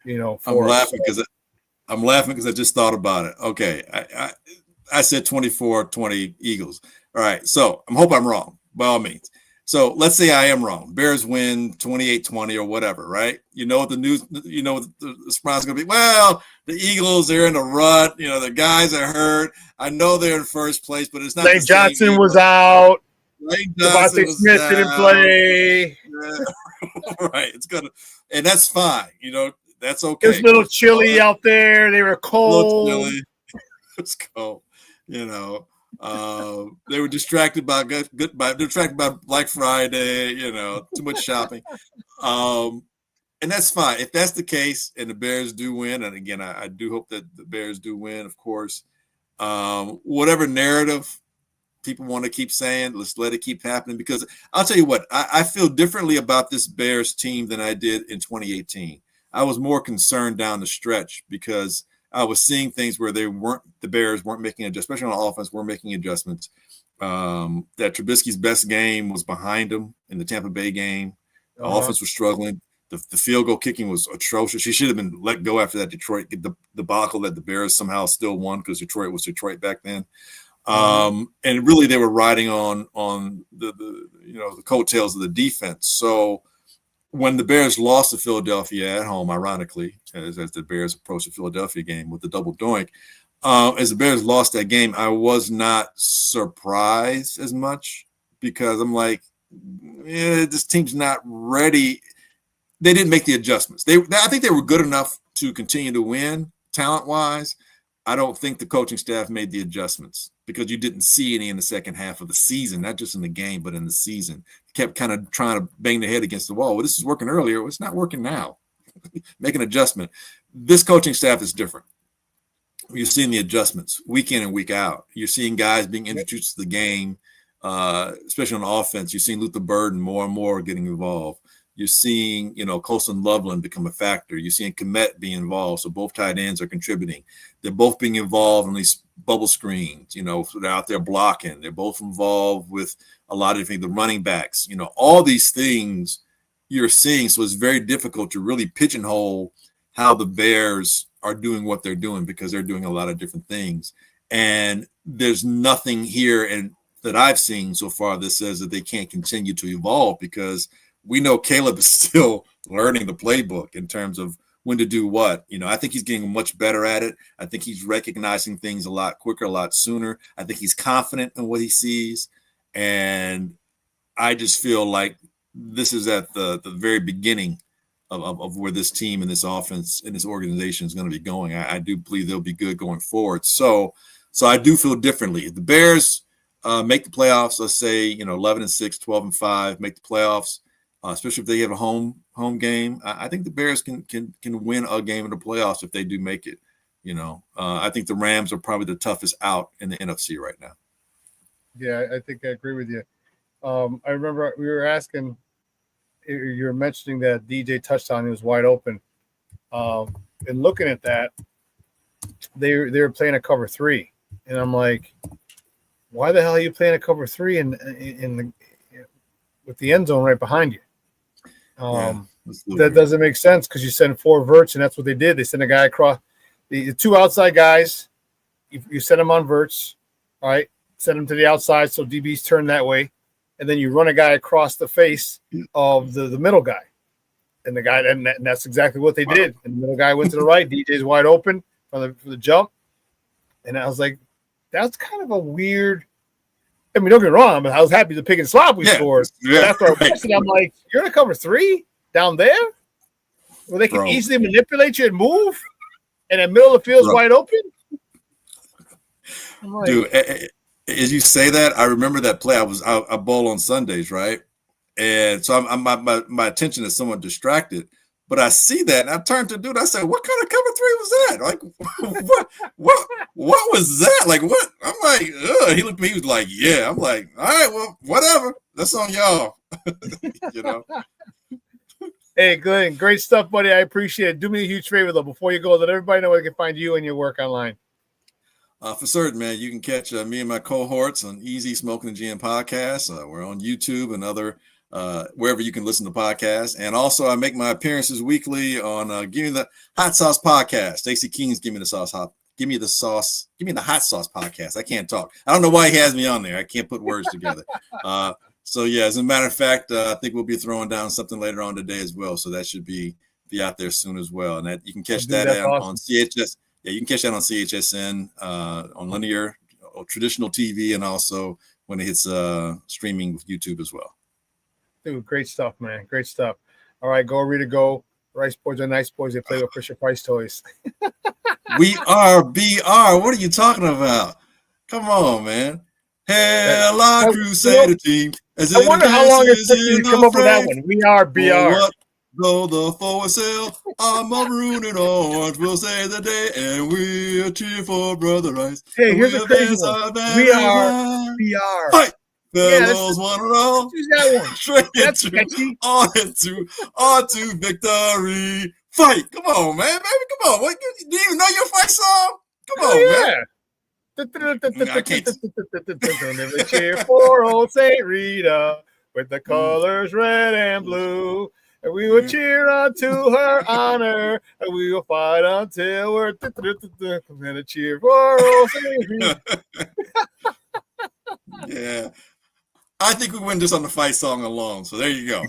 I'm laughing because I just thought about it. Okay, I said 24-20 Eagles. All right, so I hope I'm wrong, by all means. So let's say I am wrong. Bears win 28-20 or whatever, right? What the response is going to be? Well, the Eagles, they're in a rut. The guys are hurt. I know they're in first place, but it's not. Lane Johnson was out. Devontae Smith didn't play. Yeah. Right. It's gonna, and that's fine. That's okay. It was a little chilly out there. They were cold. It's cold. They were distracted by Black Friday. Too much shopping. And that's fine. If that's the case, and the Bears do win, and again, I do hope that the Bears do win, of course. Whatever narrative people want to keep saying, let's let it keep happening, because I'll tell you what, I feel differently about this Bears team than I did in 2018. I was more concerned down the stretch because I was seeing things where the Bears weren't making adjustments, especially on offense, weren't making adjustments. That Trubisky's best game was behind him in the Tampa Bay game. Offense was struggling. The field goal kicking was atrocious. He should have been let go after that Detroit debacle that the Bears somehow still won, because Detroit was Detroit back then. And really they were riding on the coattails of the defense. So when the Bears lost to Philadelphia at home, ironically, as the Bears approached the Philadelphia game with the double doink, as the Bears lost that game, I was not surprised as much, because I'm like, this team's not ready. They didn't make the adjustments. I think they were good enough to continue to win talent-wise. I don't think the coaching staff made the adjustments, because you didn't see any in the second half of the season, not just in the game, but in the season. Kept kind of trying to bang their head against the wall. Well, this is working earlier. Well, it's not working now. Make an adjustment. This coaching staff is different. you're seeing the adjustments week in and week out. You're seeing guys being introduced to the game, especially on offense. You're seeing Luther Burden more and more getting involved. You're seeing, Colson Loveland become a factor. You're seeing Komet be involved. So both tight ends are contributing. They're both being involved in these bubble screens. They're out there blocking. They're both involved with a lot of things, the running backs. All these things you're seeing. So it's very difficult to really pigeonhole how the Bears are doing what they're doing, because they're doing a lot of different things. And there's nothing here that I've seen so far that says that they can't continue to evolve, because we know Caleb is still learning the playbook in terms of when to do what. I think he's getting much better at it. I think he's recognizing things a lot quicker, a lot sooner. I think he's confident in what he sees. And I just feel like this is at the very beginning of where this team and this offense and this organization is going to be going. I do believe they'll be good going forward. So I do feel differently. If the Bears make the playoffs, let's say, 11-6, 12-5, make the playoffs, especially if they have a home game, I think the Bears can win a game in the playoffs if they do make it. I think the Rams are probably the toughest out in the NFC right now. Yeah, I think I agree with you. I remember we were asking, you were mentioning that DJ touchdown, he was wide open. And looking at that, they were playing a cover 3, and I'm like, why the hell are you playing a cover 3 with the end zone right behind you? That doesn't make sense, because you send 4 verts, and that's what they did. They sent a guy across the 2 outside guys. You send them on verts, all right? Send them to the outside so DBs turn that way, and then you run a guy across the face of the middle guy, and that's exactly what they did. And the middle guy went to the right. DJ's wide open for the jump, and I was like, that's kind of a weird. I mean, don't get me wrong, but I was happy the pick and slot we scored. Yeah, after our question, I'm like, you're in a cover 3 down there, where they can easily manipulate you and move, and the middle of the field's wide open. I'm like, dude, as you say that, I remember that play. I bowl on Sundays, right? And so my attention is somewhat distracted. But I see that, and I turned to dude. I said, "What kind of cover 3 was that? Like, what was that? Like, what?" I'm like, "Ugh." He looked at me. He was like, "Yeah." I'm like, "All right, well, whatever. That's on y'all." Hey, Glynn, great stuff, buddy. I appreciate it. Do me a huge favor though, before you go, let everybody know where they can find you and your work online. For certain, man. You can catch me and my cohorts on Easy Smoking and GM podcast. We're on YouTube and other. Wherever you can listen to podcasts. And also I make my appearances weekly on Give Me the Hot Sauce podcast. Stacey King's Give Me the Hot Sauce podcast. I can't talk. I don't know why he has me on there. I can't put words together. So yeah, as a matter of fact, I think we'll be throwing down something later on today as well. So that should be out there soon as well. And that you can catch that on CHS. Yeah, you can catch that on CHSN, on linear or traditional TV, and also when it hits streaming with YouTube as well. Dude, great stuff, man. Great stuff. All right, go Rita, go. Rice boys are nice boys. They play with Fisher Price toys. We are BR. What are you talking about? Come on, man. Hell, our Crusader team. I wonder how long it took you to come up with that one. We are BR. Though the forward sail, our maroon and orange will save the day, and we'll cheer for Brother Rice. Hey, here's a crazy one. We are BR. Fight. Fellows, one and all. Choose that one. Straight on to victory. Fight. Come on, man. Baby, come on. What, do you even know your fight song? Come on, man. I can't. Never cheer for old St. Rita with the colors red and blue. And we will cheer unto her honor, and we will fight until we're going to cheer for old St. Rita. Yeah. I think we went just on the fight song alone. So there you go.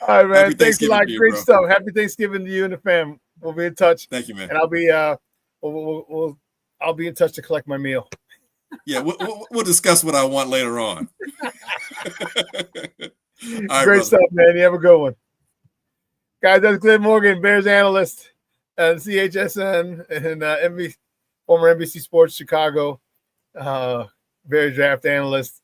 All right, man. Thanks a lot. Great stuff. Happy Thanksgiving to you and the fam. We'll be in touch. Thank you, man. And I'll be I'll be in touch to collect my meal. Yeah, we'll discuss what I want later on. Right, great stuff, man. You have a good one. Guys, that's Glynn Morgan, Bears analyst at CHSN and former NBC Sports Chicago. Bears draft analyst.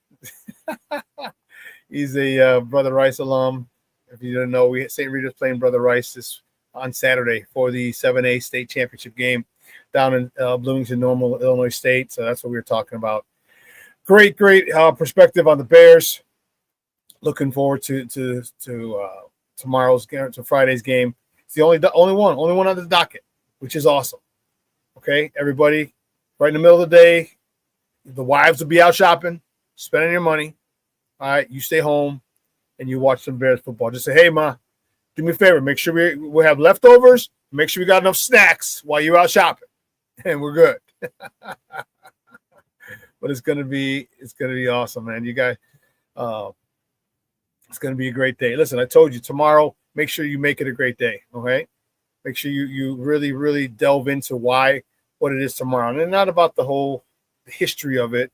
He's a Brother Rice alum. If you didn't know, St. Rita's playing Brother Rice this on Saturday for the 7A state championship game down in Bloomington Normal, Illinois State. So that's what we were talking about. Great perspective on the Bears. Looking forward to tomorrow's game, to Friday's game. It's the only one on the docket, which is awesome. Okay, everybody, right in the middle of the day, the wives will be out shopping, spending your money. All right, you stay home and you watch some Bears football. Just say, hey, Ma, do me a favor. Make sure we have leftovers. Make sure we got enough snacks while you're out shopping, and we're good. But it's gonna be awesome, man. You guys, it's gonna be a great day. Listen, I told you tomorrow. Make sure you make it a great day. Okay, make sure you really delve into what it is tomorrow, and not about the whole history of it,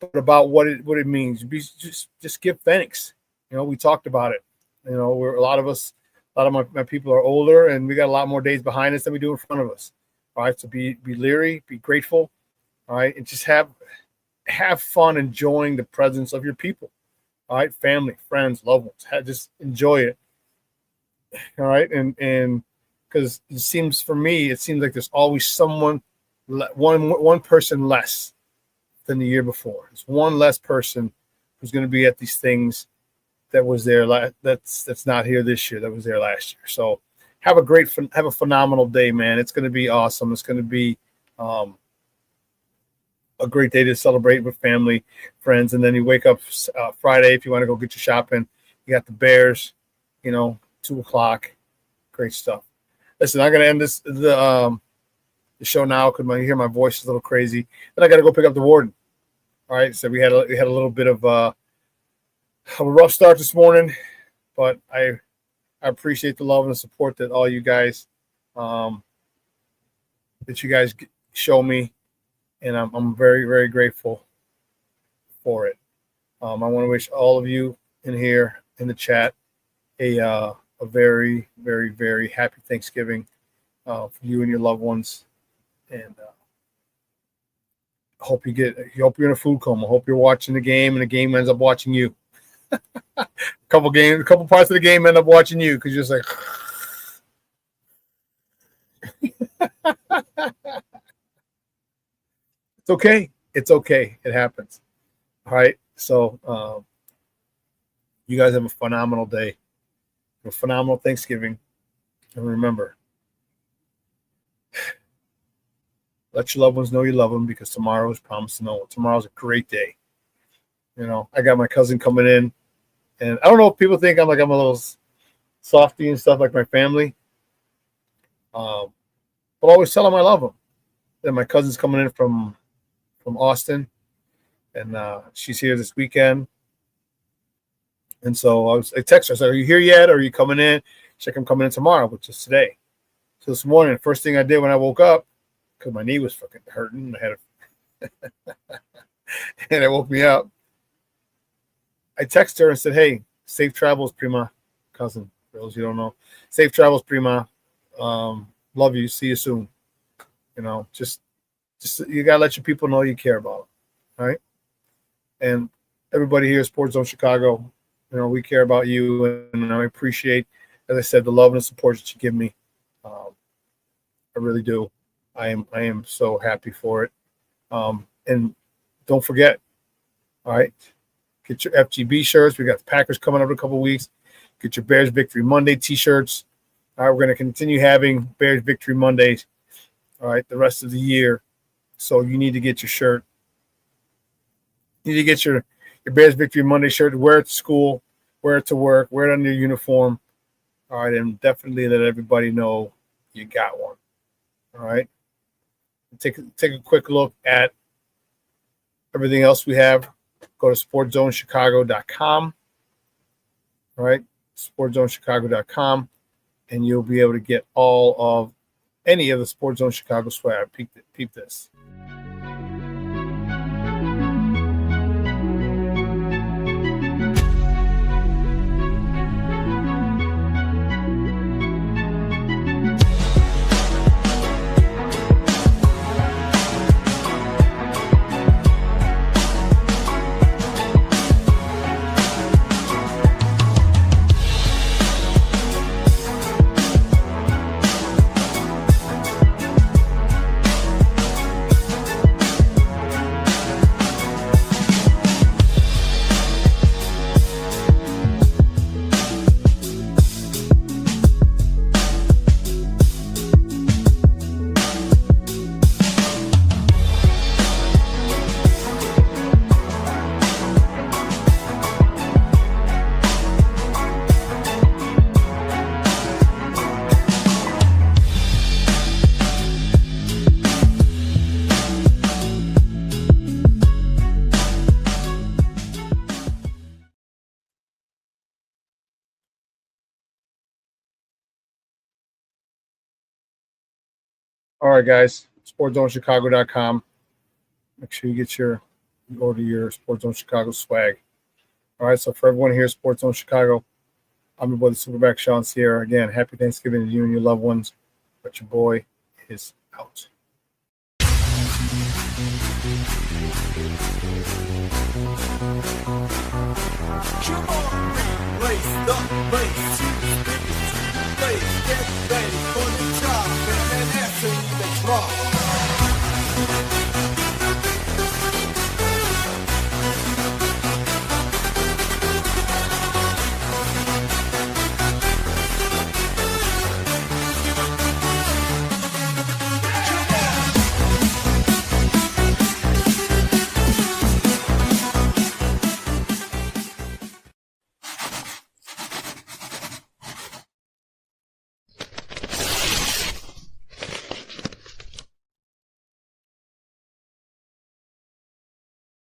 but about what it means. Just give thanks. You know, we talked about it. You know, a lot of my people are older, and we got a lot more days behind us than we do in front of us. All right, so be leery, be grateful. All right, and just have fun enjoying the presence of your people. All right, family, friends, loved ones. Just enjoy it. All right, and because it seems like there's always someone, one person less than the year before. There's one less person who's going to be at these things that was there. That's not here this year. That was there last year. So have a phenomenal day, man. It's going to be awesome. It's going to be a great day to celebrate with family, friends, and then you wake up Friday if you want to go get your shopping. You got the Bears, 2:00. Great stuff. Listen, I'm going to end the show now because you hear my voice is a little crazy. Then I got to go pick up the warden. All right, so we had a little bit of a rough start this morning, but I appreciate the love and the support that all you guys show me, and I'm very, very grateful for it. I want to wish all of you in here in the chat a very, very, very happy Thanksgiving for you and your loved ones, and I hope you're in a food coma. I hope you're watching the game and the game ends up watching you. A couple parts of the game end up watching you because you're just like it's okay, it happens. All right, so you guys have a phenomenal day, a phenomenal Thanksgiving, and remember, let your loved ones know you love them, because tomorrow is promised to no one. Tomorrow's a great day. I got my cousin coming in, and I don't know if people think I'm a little softy and stuff like my family. But I always tell them I love them. Then my cousin's coming in from Austin, and she's here this weekend. And so I text her. I said, "Are you here yet? Or are you coming in?" She's like, "I'm coming in tomorrow," which is today. So this morning, the first thing I did when I woke up, because my knee was fucking hurting, and it woke me up. I texted her and said, "Hey, safe travels, Prima," cousin. For those you don't know, safe travels, Prima. Love you. See you soon. Just you gotta let your people know you care about them, all right? And everybody here at Sports Zone Chicago, we care about you, and I appreciate, as I said, the love and the support that you give me. I really do. I am so happy for it. And don't forget, all right, get your FGB shirts. We got the Packers coming up in a couple of weeks. Get your Bears Victory Monday t-shirts. All right, we're going to continue having Bears Victory Mondays, all right, the rest of the year. So you need to get your shirt. You need to get your Bears Victory Monday shirt. Wear it to school, wear it to work, wear it under your uniform. All right, and definitely let everybody know you got one. All right. Take a quick look at everything else we have. Go to sportzonechicago.com. All right, sportzonechicago.com, and you'll be able to get all of any of the Sports Zone Chicago swag. Peep this. All right, guys. SportsZoneChicago.com. Make sure you go to your Sports Zone Chicago swag. All right, so for everyone here at Sports Zone Chicago, I'm your boy, the SuperBack, Shawn Sierra. Again, happy Thanksgiving to you and your loved ones. But your boy is out. Come on, replace the bass.